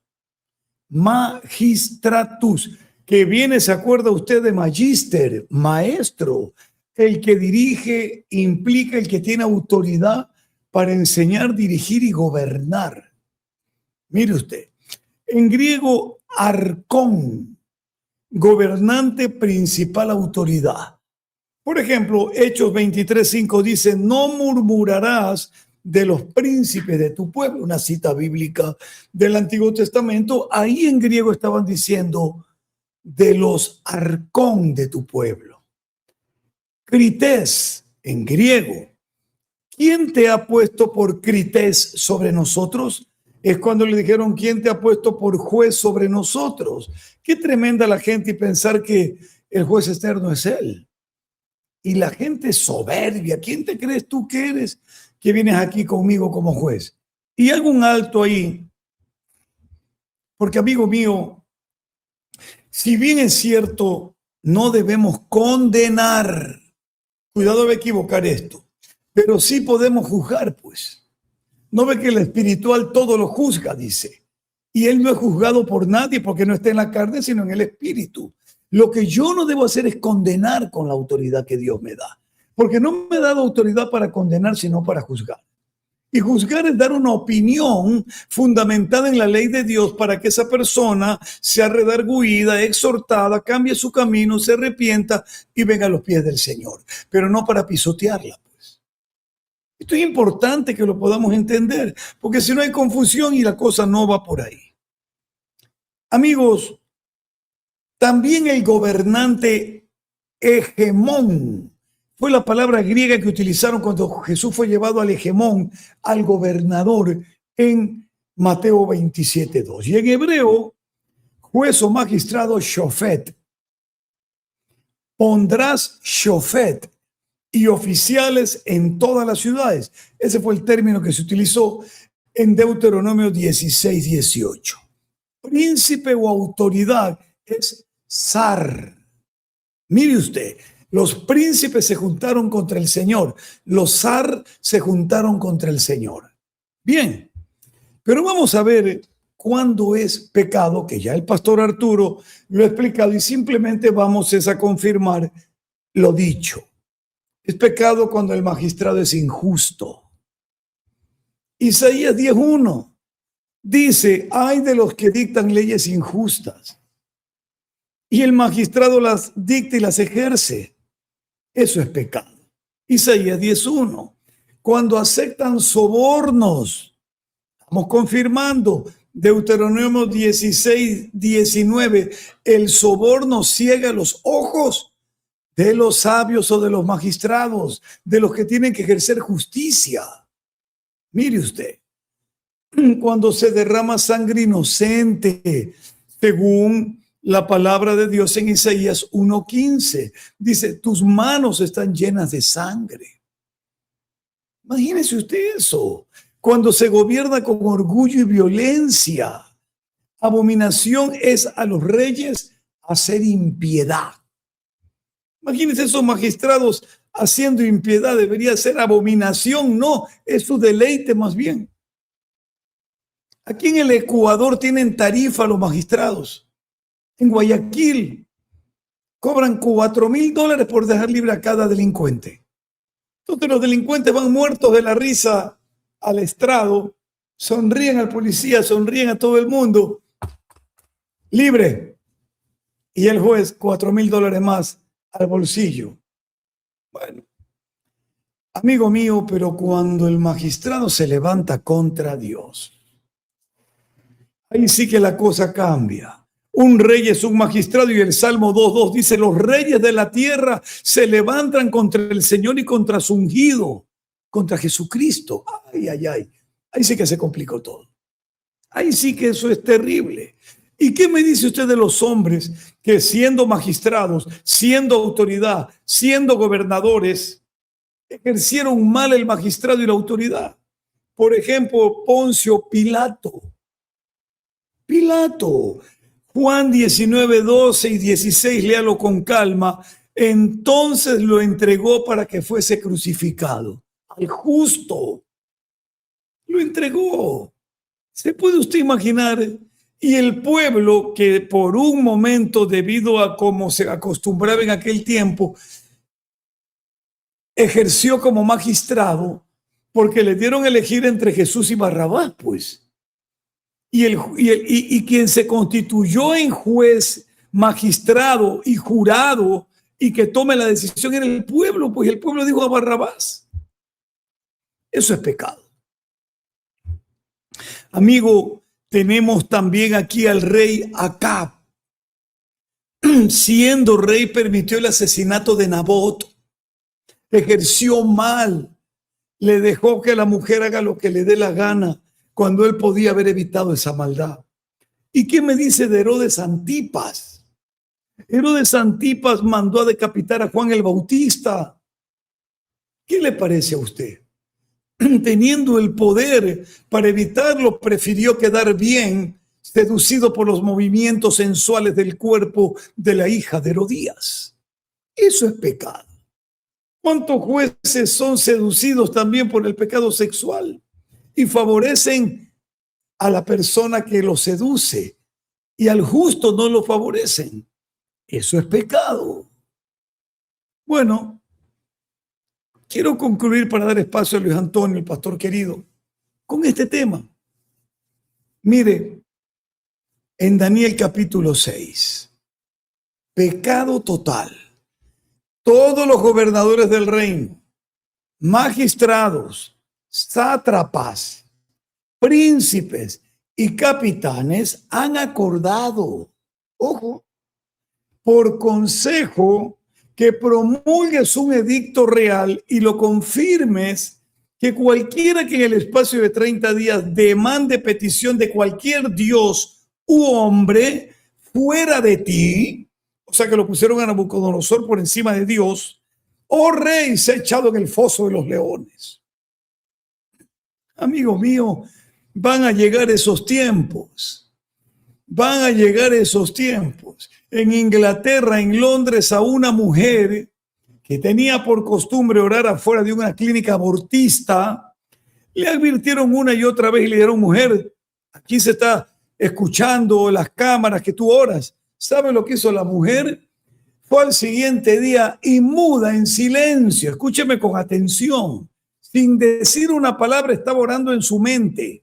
Magistratus, que viene, ¿se acuerda usted de magister, maestro? El que dirige implica el que tiene autoridad para enseñar, dirigir y gobernar. Mire usted, en griego, arcón, gobernante, principal, autoridad. Por ejemplo, Hechos 23:5 dice, no murmurarás de los príncipes de tu pueblo, una cita bíblica del Antiguo Testamento. Ahí en griego estaban diciendo de los arcón de tu pueblo. Crités, en griego. ¿Quién te ha puesto por crités sobre nosotros? Es cuando le dijeron, ¿quién te ha puesto por juez sobre nosotros? Qué tremenda la gente y pensar que el juez externo es él. Y la gente soberbia, ¿quién te crees tú que eres que vienes aquí conmigo como juez? Y hago un alto ahí, porque amigo mío, si bien es cierto, no debemos condenar, cuidado de equivocar esto, pero sí podemos juzgar, pues. ¿No ve que el espiritual todo lo juzga, dice? Y él no es juzgado por nadie porque no está en la carne, sino en el espíritu. Lo que yo no debo hacer es condenar con la autoridad que Dios me da, porque no me ha dado autoridad para condenar, sino para juzgar. Y juzgar es dar una opinión fundamentada en la ley de Dios para que esa persona sea redarguida, exhortada, cambie su camino, se arrepienta y venga a los pies del Señor, pero no para pisotearla. Pues. Esto es importante que lo podamos entender, porque si no hay confusión y la cosa no va por ahí. Amigos, también el gobernante hegemón fue la palabra griega que utilizaron cuando Jesús fue llevado al hegemón, al gobernador, en Mateo 27:2. Y en hebreo, juez o magistrado, shofet. Pondrás shofet y oficiales en todas las ciudades. Ese fue el término que se utilizó en Deuteronomio 16:18. Príncipe o autoridad es zar. Mire usted, los príncipes se juntaron contra el Señor, los zar se juntaron contra el Señor. Bien, pero vamos a ver cuándo es pecado, que ya el pastor Arturo lo ha explicado y simplemente vamos a confirmar lo dicho. Es pecado cuando el magistrado es injusto. Isaías 10:1 dice, ay de los que dictan leyes injustas y el magistrado las dicta y las ejerce. Eso es pecado. Isaías 10:1. Cuando aceptan sobornos, estamos confirmando. Deuteronomio 16:19. El soborno ciega los ojos de los sabios o de los magistrados, de los que tienen que ejercer justicia. Mire usted, cuando se derrama sangre inocente, según la palabra de Dios en Isaías 1:15, dice, tus manos están llenas de sangre. Imagínese usted eso. Cuando se gobierna con orgullo y violencia, abominación es a los reyes hacer impiedad. Imagínense esos magistrados haciendo impiedad, debería ser abominación, no, es su deleite más bien. Aquí en el Ecuador tienen tarifa los magistrados. En Guayaquil cobran $4,000 por dejar libre a cada delincuente. Entonces los delincuentes van muertos de la risa al estrado, sonríen al policía, sonríen a todo el mundo. Libre. Y el juez, $4,000 más al bolsillo. Bueno, amigo mío, pero cuando el magistrado se levanta contra Dios, ahí sí que la cosa cambia. Un rey es un magistrado y el Salmo 2:2 dice, los reyes de la tierra se levantan contra el Señor y contra su ungido, contra Jesucristo. Ay, ay, ay. Ahí sí que se complicó todo. Ahí sí que eso es terrible. ¿Y qué me dice usted de los hombres que siendo magistrados, siendo autoridad, siendo gobernadores, ejercieron mal el magistrado y la autoridad? Por ejemplo, Poncio Pilato. Juan 19:12 y 16, léalo con calma. Entonces lo entregó para que fuese crucificado al justo Lo entregó. ¿Se puede usted imaginar? Y el pueblo, que por un momento, debido a cómo se acostumbraba en aquel tiempo, ejerció como magistrado, porque le dieron a elegir entre Jesús y Barrabás, pues. Y quien se constituyó en juez, magistrado y jurado y que tome la decisión era el pueblo, pues el pueblo dijo a Barrabás. Eso es pecado. Amigo, tenemos también aquí al rey Acab. Siendo rey, permitió el asesinato de Nabot. Ejerció mal. Le dejó que la mujer haga lo que le dé la gana, cuando él podía haber evitado esa maldad. ¿Y qué me dice de Herodes Antipas? Herodes Antipas mandó a decapitar a Juan el Bautista. ¿Qué le parece a usted? Teniendo el poder para evitarlo, prefirió quedar bien, seducido por los movimientos sensuales del cuerpo de la hija de Herodías. Eso es pecado. ¿Cuántos jueces son seducidos también por el pecado sexual y favorecen a la persona que lo seduce y al justo no lo favorecen? Eso es pecado. Bueno, quiero concluir para dar espacio a Luis Antonio, el pastor querido, con este tema. Mire, en Daniel capítulo 6, pecado total. Todos los gobernadores del reino, magistrados, sátrapas, príncipes y capitanes han acordado, ojo, por consejo, que promulgues un edicto real y lo confirmes, que cualquiera que en el espacio de 30 días demande petición de cualquier dios u hombre fuera de ti, o sea que lo pusieron a Nabucodonosor por encima de Dios, oh rey, se ha echado en el foso de los leones. Amigo mío, van a llegar esos tiempos. Van a llegar esos tiempos. En Inglaterra, en Londres, a una mujer que tenía por costumbre orar afuera de una clínica abortista, le advirtieron una y otra vez y le dijeron: mujer, aquí se está escuchando las cámaras que tú oras. ¿Sabe lo que hizo la mujer? Fue al siguiente día y muda, en silencio, escúcheme con atención, sin decir una palabra, estaba orando en su mente.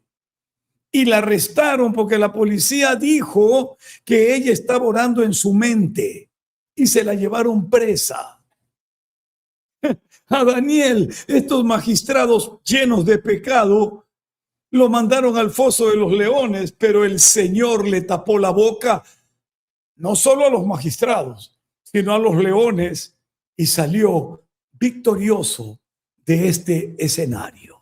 Y la arrestaron porque la policía dijo que ella estaba orando en su mente y se la llevaron presa. A Daniel, estos magistrados llenos de pecado, lo mandaron al foso de los leones, pero el Señor le tapó la boca, no solo a los magistrados, sino a los leones, y salió victorioso de este escenario.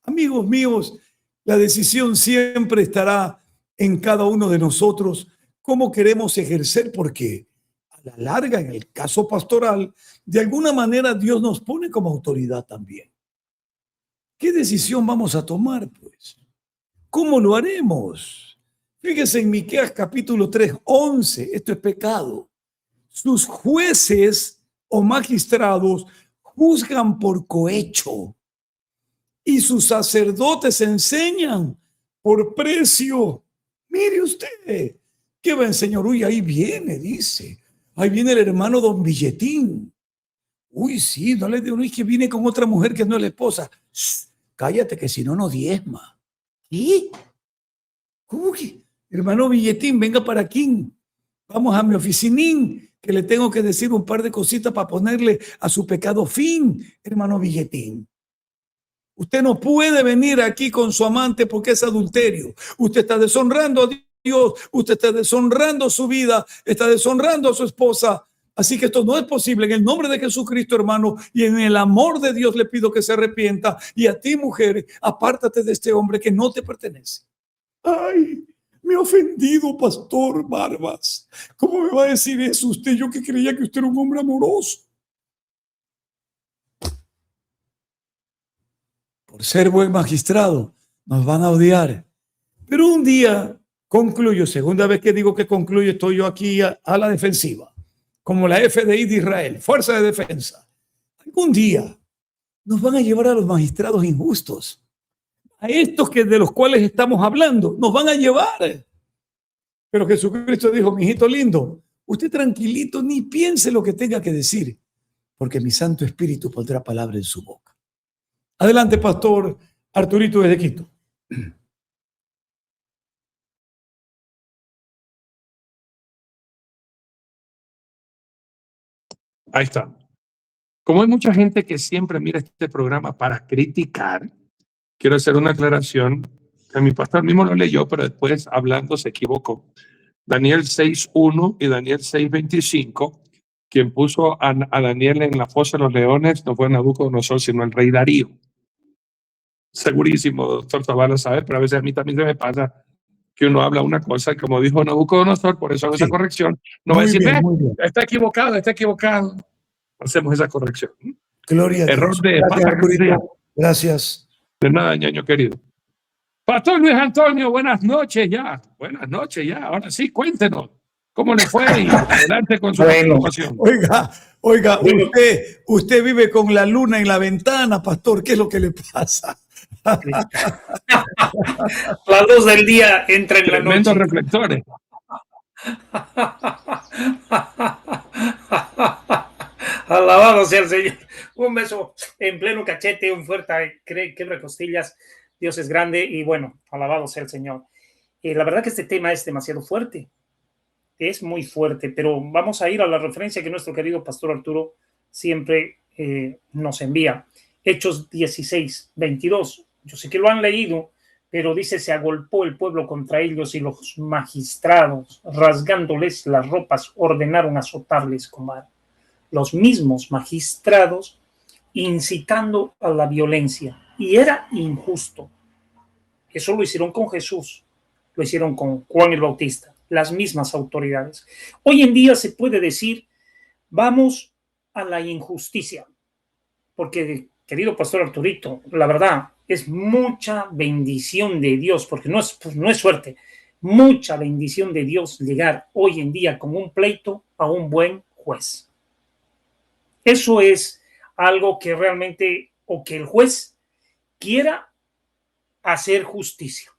Amigos míos, la decisión siempre estará en cada uno de nosotros cómo queremos ejercer, porque a la larga, en el caso pastoral, de alguna manera Dios nos pone como autoridad también. ¿Qué decisión vamos a tomar, pues? ¿Cómo lo haremos? Fíjese en Miqueas capítulo 3, 11, esto es pecado. Sus jueces o magistrados juzgan por cohecho y sus sacerdotes enseñan por precio. Mire usted, ¿qué va a enseñar? Uy, ahí viene, dice. Ahí viene el hermano Don Billetín. Uy, sí, no le digo, no, es que viene con otra mujer que no es la esposa. Shh, cállate, que si no, no diezma. ¿Qué? ¿Cómo que? Hermano Billetín, venga para aquí. Vamos a mi oficinín, que le tengo que decir un par de cositas para ponerle a su pecado fin, hermano Billetín. Usted no puede venir aquí con su amante porque es adulterio. Usted está deshonrando a Dios, usted está deshonrando su vida, está deshonrando a su esposa. Así que esto no es posible. En el nombre de Jesucristo, hermano, y en el amor de Dios le pido que se arrepienta. Y a ti, mujer, apártate de este hombre que no te pertenece. Ay, me ha ofendido, pastor Barbas. ¿Cómo me va a decir eso usted? Yo que creía que usted era un hombre amoroso. Por ser buen magistrado, nos van a odiar. Pero un día, concluyo, segunda vez que digo que concluyo, estoy yo aquí a la defensiva, como la FDI de Israel, Fuerza de Defensa. Algún día nos van a llevar a los magistrados injustos. a estos de los cuales estamos hablando, nos van a llevar. Pero Jesucristo dijo, mi hijito lindo, usted tranquilito, ni piense lo que tenga que decir, porque mi Santo Espíritu pondrá palabra en su boca. Adelante, Pastor Arturito desde Quito. Ahí está. Como hay mucha gente que siempre mira este programa para criticar, quiero hacer una aclaración que mi pastor mismo lo leyó, pero después hablando se equivocó. Daniel 6:1 y Daniel 6:25, quien puso a Daniel en la fosa de los leones no fue Nabucodonosor, sino el rey Darío. Segurísimo, doctor Zavala, sabe, pero a veces a mí también se me pasa que uno habla una cosa y como dijo Nabucodonosor, por eso hago esa corrección, no va a decir, está equivocado, está equivocado. Hacemos esa corrección. Gloria a Dios. Error de Gracias, Gracias. De nada, ñaño querido. Pastor Luis Antonio, buenas noches ya. Buenas noches ya. Ahora sí, cuéntenos cómo le fue y adelante con su información. Oiga, usted vive con la luna en la ventana, pastor. ¿Qué es lo que le pasa? La luz del día entra en la noche. Tremendos reflectores. Alabado sea el Señor. Un beso en pleno cachete, un fuerte quebra costillas. Dios es grande y bueno, alabado sea el Señor. La verdad que este tema es demasiado fuerte. Es muy fuerte, pero vamos a ir a la referencia que nuestro querido pastor Arturo siempre nos envía. Hechos 16:22. Yo sé que lo han leído, pero dice, se agolpó el pueblo contra ellos y los magistrados, rasgándoles las ropas, ordenaron azotarles con vara. Los mismos magistrados incitando a la violencia. Y era injusto. Eso lo hicieron con Jesús, lo hicieron con Juan el Bautista, las mismas autoridades. Hoy en día se puede decir, vamos a la injusticia, porque, querido pastor Arturito, la verdad es mucha bendición de Dios, porque no es suerte, mucha bendición de Dios llegar hoy en día con un pleito a un buen juez. Eso es algo que realmente, o que el juez quiera hacer justicia,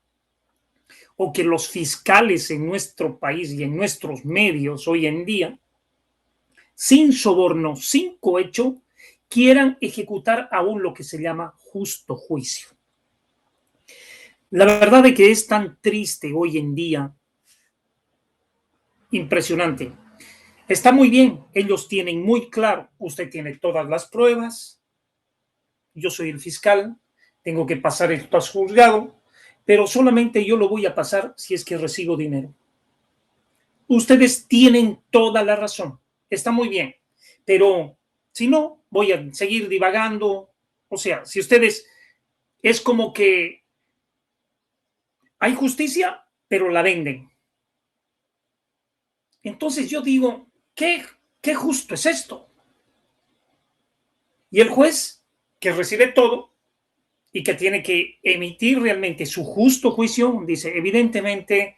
o que los fiscales en nuestro país y en nuestros medios hoy en día, sin soborno, sin cohecho, quieran ejecutar aún lo que se llama justo juicio. La verdad es que es tan triste hoy en día, impresionante. Está muy bien, ellos tienen muy claro, usted tiene todas las pruebas, yo soy el fiscal, tengo que pasar esto a juzgado, pero solamente yo lo voy a pasar si es que recibo dinero. Ustedes tienen toda la razón, está muy bien, pero si no, voy a seguir divagando. O sea, si ustedes, es como que hay justicia, pero la venden. Entonces yo digo, ¿qué justo es esto? Y el juez, que recibe todo y que tiene que emitir realmente su justo juicio, dice, evidentemente,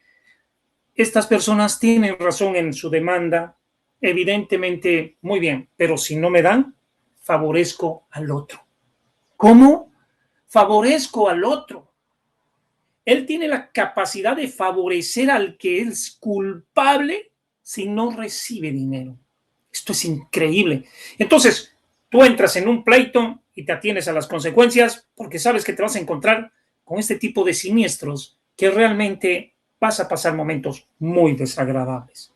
estas personas tienen razón en su demanda, evidentemente, muy bien, pero si no me dan, favorezco al otro. ¿Cómo? Favorezco al otro. Él tiene la capacidad de favorecer al que es culpable si no recibe dinero. Esto es increíble. Entonces, tú entras en un pleito y te atienes a las consecuencias porque sabes que te vas a encontrar con este tipo de siniestros que realmente vas a pasar momentos muy desagradables.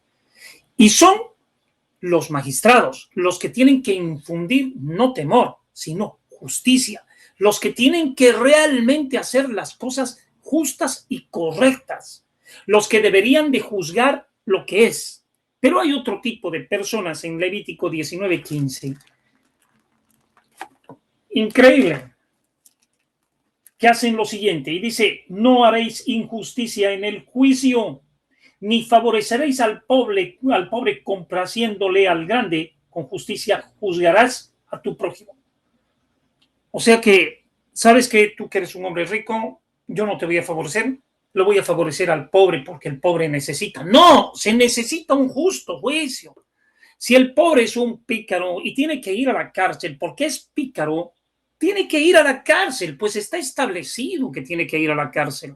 Y son los magistrados los que tienen que infundir no temor, sino justicia. Los que tienen que realmente hacer las cosas justas y correctas. Los que deberían de juzgar lo que es. Pero hay otro tipo de personas en Levítico 19:15. Increíble. Que hacen lo siguiente. Y dice, no haréis injusticia en el juicio, ni favoreceréis al pobre complaciéndole al grande. Con justicia juzgarás a tu prójimo. O sea que, ¿sabes que tú que eres un hombre rico? Yo no te voy a favorecer, lo voy a favorecer al pobre porque el pobre necesita. No, se necesita un justo juicio. Si el pobre es un pícaro y tiene que ir a la cárcel porque es pícaro, tiene que ir a la cárcel, pues está establecido que tiene que ir a la cárcel.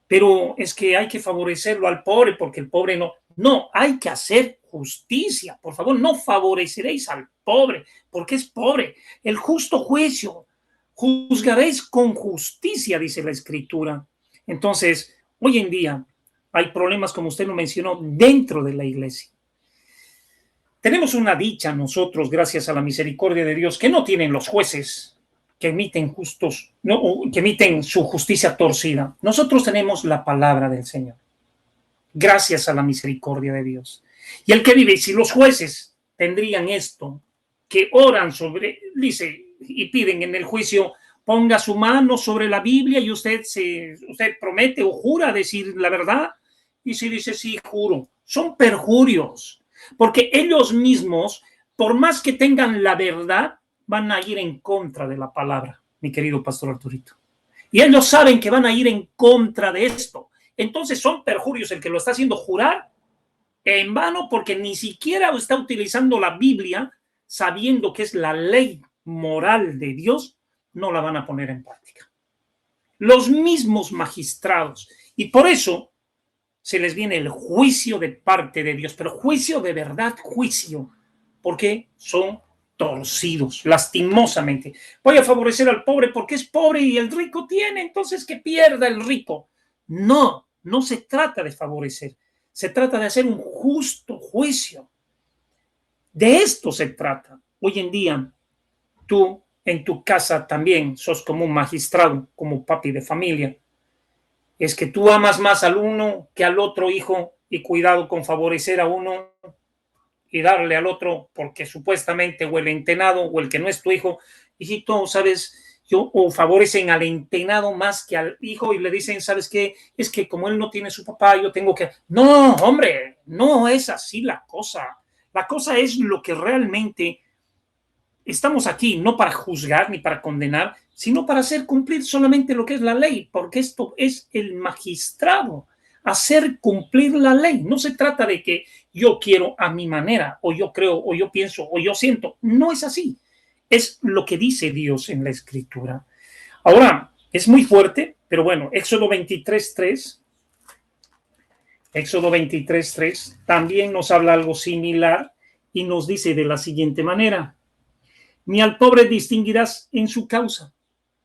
Pero es que hay que favorecerlo al pobre porque el pobre no. No, hay que hacer justicia. Por favor, no favoreceréis al pobre porque es pobre. El justo juicio. Juzgaréis con justicia, dice la Escritura. Entonces, hoy en día hay problemas, como usted lo mencionó, dentro de la iglesia. Tenemos una dicha nosotros, gracias a la misericordia de Dios, que no tienen los jueces que emiten que emiten su justicia torcida. Nosotros tenemos la palabra del Señor, gracias a la misericordia de Dios. Y el que vive, si los jueces tendrían esto, que oran sobre, dice, y piden en el juicio, ponga su mano sobre la Biblia y usted promete o jura decir la verdad, y si dice, sí, juro, son perjurios, porque ellos mismos, por más que tengan la verdad, van a ir en contra de la palabra, mi querido pastor Arturito. Y ellos saben que van a ir en contra de esto. Entonces son perjurios el que lo está haciendo jurar en vano porque ni siquiera está utilizando la Biblia sabiendo que es la ley moral de Dios, no la van a poner en práctica. Los mismos magistrados. Y por eso se les viene el juicio de parte de Dios, pero juicio de verdad, juicio, porque son torcidos, lastimosamente. Voy a favorecer al pobre porque es pobre y el rico tiene, entonces que pierda el rico. No, no se trata de favorecer, se trata de hacer un justo juicio. De esto se trata. Hoy en día, tú en tu casa también sos como un magistrado, como papi de familia. Es que tú amas más al uno que al otro hijo y cuidado con favorecer a uno y darle al otro porque supuestamente o el entenado o el que no es tu hijo, hijito, ¿sabes? O favorecen al entenado más que al hijo y le dicen, ¿sabes qué? Es que como él no tiene su papá, yo tengo que... No, hombre, no es así la cosa. La cosa es lo que realmente estamos aquí, no para juzgar ni para condenar, sino para hacer cumplir solamente lo que es la ley, porque esto es el magistrado, hacer cumplir la ley. No se trata de que yo quiero a mi manera, o yo creo, o yo pienso, o yo siento. No es así. Es lo que dice Dios en la Escritura. Ahora, es muy fuerte, pero bueno, Éxodo 23:3. Éxodo 23:3 también nos habla algo similar y nos dice de la siguiente manera: ni al pobre distinguirás en su causa.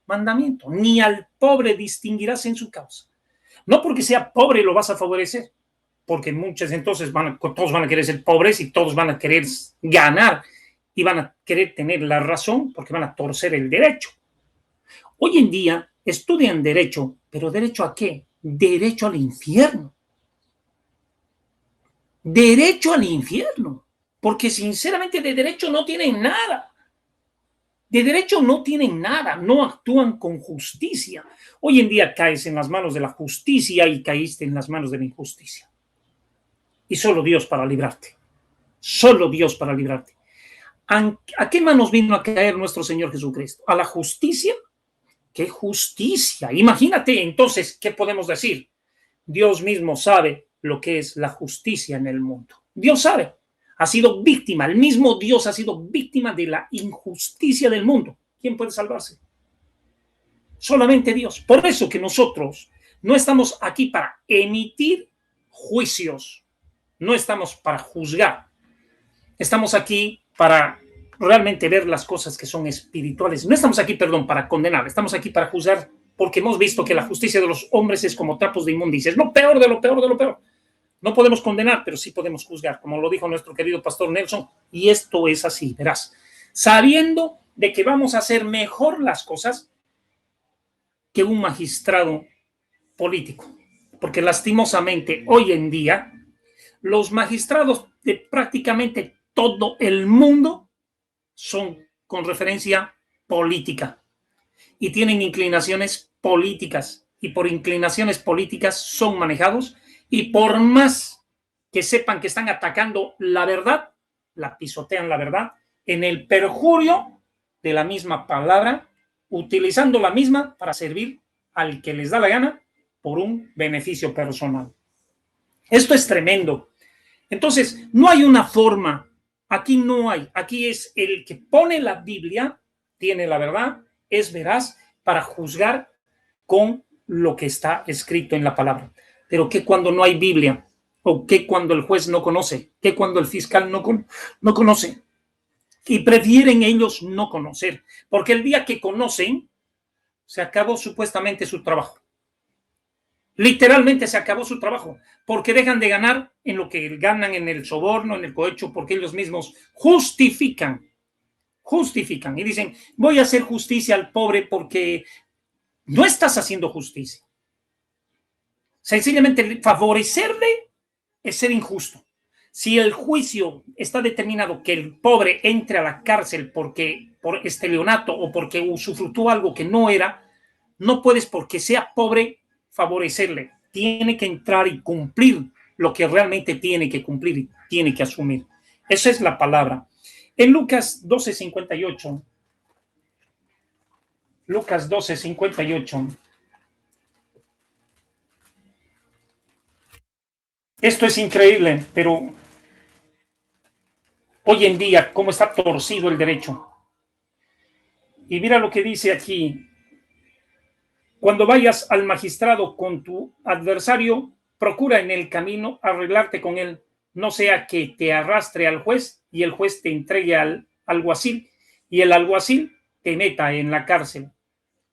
Mandamiento, ni al pobre distinguirás en su causa. No porque sea pobre lo vas a favorecer, porque muchos entonces todos van a querer ser pobres y todos van a querer ganar y van a querer tener la razón porque van a torcer el derecho. Hoy en día estudian derecho, pero ¿derecho a qué? Derecho al infierno. Derecho al infierno, porque sinceramente de derecho no tienen nada. De derecho no tienen nada, no actúan con justicia. Hoy en día caes en las manos de la justicia y caíste en las manos de la injusticia. Y solo Dios para librarte. Solo Dios para librarte. ¿A qué manos vino a caer nuestro Señor Jesucristo? ¿A la justicia? ¿Qué justicia? Imagínate entonces, ¿qué podemos decir? Dios mismo sabe lo que es la justicia en el mundo. Dios sabe. Ha sido víctima, el mismo Dios ha sido víctima de la injusticia del mundo. ¿Quién puede salvarse? Solamente Dios. Por eso que nosotros no estamos aquí para emitir juicios, no estamos para juzgar, estamos aquí para realmente ver las cosas que son espirituales. No estamos aquí, para condenar, estamos aquí para juzgar porque hemos visto que la justicia de los hombres es como trapos de inmundicia, es lo peor de lo peor de lo peor. No podemos condenar, pero sí podemos juzgar, como lo dijo nuestro querido pastor Nelson, y esto es así, verás, sabiendo de que vamos a hacer mejor las cosas que un magistrado político, porque lastimosamente hoy en día los magistrados de prácticamente todo el mundo son con referencia política y tienen inclinaciones políticas y por inclinaciones políticas son manejados. Y por más que sepan que están atacando la verdad, la pisotean la verdad en el perjurio de la misma palabra, utilizando la misma para servir al que les da la gana por un beneficio personal. Esto es tremendo. Entonces, no hay una forma, aquí no hay, aquí es el que pone la Biblia tiene la verdad, es veraz para juzgar con lo que está escrito en la palabra. Pero ¿qué cuando no hay Biblia? ¿O qué cuando el juez no conoce? ¿Qué cuando el fiscal no conoce? Y prefieren ellos no conocer, porque el día que conocen, se acabó supuestamente su trabajo. Literalmente se acabó su trabajo, porque dejan de ganar en lo que ganan en el soborno, en el cohecho, porque ellos mismos justifican y dicen, voy a hacer justicia al pobre porque no estás haciendo justicia. Sencillamente favorecerle es ser injusto. Si el juicio está determinado que el pobre entre a la cárcel por estelionato o porque usufructó algo que no era, no puedes porque sea pobre favorecerle. Tiene que entrar y cumplir lo que realmente tiene que cumplir y tiene que asumir. Esa es la palabra. En Lucas 12:58, Lucas 12:58, esto es increíble, pero hoy en día, cómo está torcido el derecho. Y mira lo que dice aquí. Cuando vayas al magistrado con tu adversario, procura en el camino arreglarte con él, no sea que te arrastre al juez y el juez te entregue al alguacil y el alguacil te meta en la cárcel.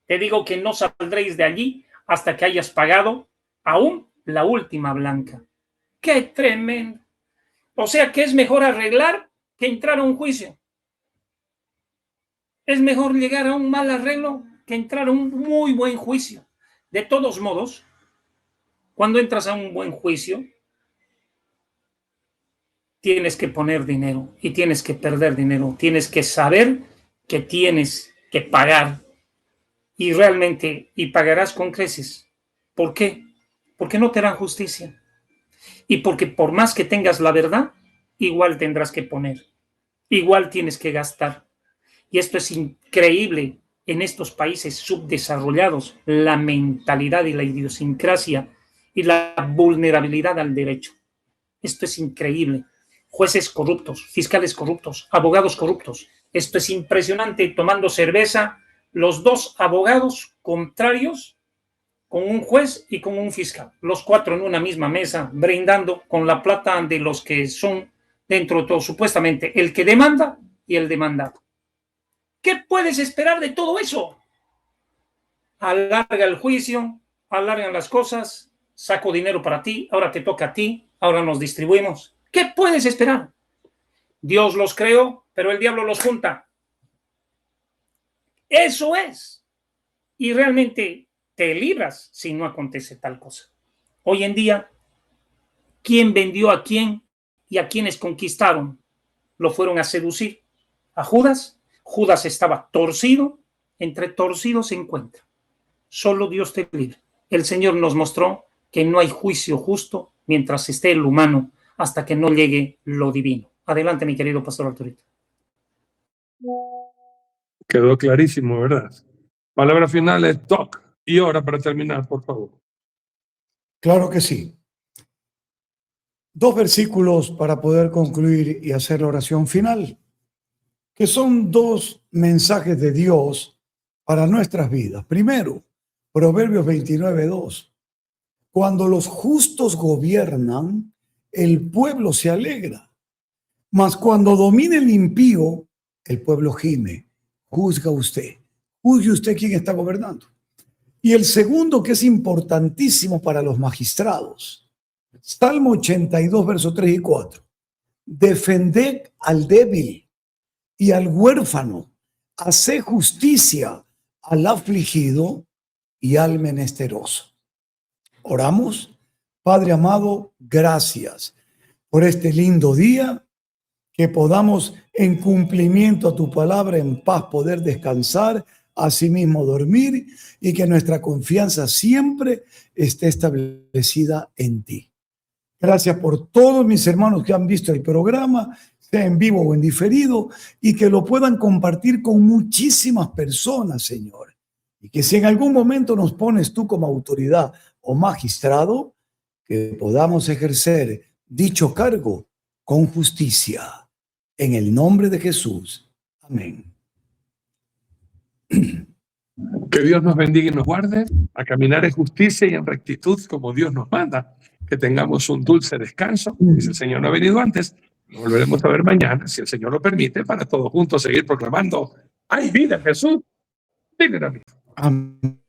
Te digo que no saldréis de allí hasta que hayas pagado aún la última blanca. ¡Qué tremendo! O sea que es mejor arreglar que entrar a un juicio. Es mejor llegar a un mal arreglo que entrar a un muy buen juicio. De todos modos, cuando entras a un buen juicio, tienes que poner dinero y tienes que perder dinero. Tienes que saber que tienes que pagar y realmente, y pagarás con creces. ¿Por qué? Porque no te harán justicia. Y porque por más que tengas la verdad, igual tendrás que poner. Igual tienes que gastar. Y esto es increíble en estos países subdesarrollados, la mentalidad y la idiosincrasia y la vulnerabilidad al derecho. Esto es increíble. Jueces corruptos, fiscales corruptos, abogados corruptos. Esto es impresionante. Tomando cerveza, los dos abogados contrarios con un juez y con un fiscal. Los cuatro en una misma mesa, brindando con la plata de los que son dentro de todo, supuestamente, el que demanda y el demandado. ¿Qué puedes esperar de todo eso? Alarga el juicio, alargan las cosas, saco dinero para ti, ahora te toca a ti, ahora nos distribuimos. ¿Qué puedes esperar? Dios los creó, pero el diablo los junta. Eso es. Y realmente te libras si no acontece tal cosa. Hoy en día, ¿quién vendió a quién y a quienes conquistaron? Lo fueron a seducir. ¿A Judas? Judas estaba torcido, entre torcidos se encuentra. Solo Dios te libre. El Señor nos mostró que no hay juicio justo mientras esté el humano hasta que no llegue lo divino. Adelante, mi querido pastor Arturito. Quedó clarísimo, ¿verdad? Palabra final es Doc. Y ahora para terminar, por favor. Claro que sí. 2 versículos para poder concluir y hacer la oración final, que son 2 mensajes de Dios para nuestras vidas. Primero, Proverbios 29:2. Cuando los justos gobiernan, el pueblo se alegra. Mas cuando domina el impío, el pueblo gime. Juzgue usted quién está gobernando. Y el segundo, que es importantísimo para los magistrados, Salmo 82, versos 3 y 4. Defended al débil y al huérfano, haced justicia al afligido y al menesteroso. Oramos. Padre amado, gracias por este lindo día, que podamos en cumplimiento a tu palabra en paz poder descansar, asimismo dormir, y que nuestra confianza siempre esté establecida en ti. Gracias por todos mis hermanos que han visto el programa, sea en vivo o en diferido, y que lo puedan compartir con muchísimas personas, Señor. Y que si en algún momento nos pones tú como autoridad o magistrado, que podamos ejercer dicho cargo con justicia. En el nombre de Jesús. Amén. Que Dios nos bendiga y nos guarde a caminar en justicia y en rectitud como Dios nos manda. Que tengamos un dulce descanso. Si el Señor no ha venido antes, nos volveremos a ver mañana, si el Señor lo permite, para todos juntos seguir proclamando: hay vida en Jesús. Díganlo a mí. Amén.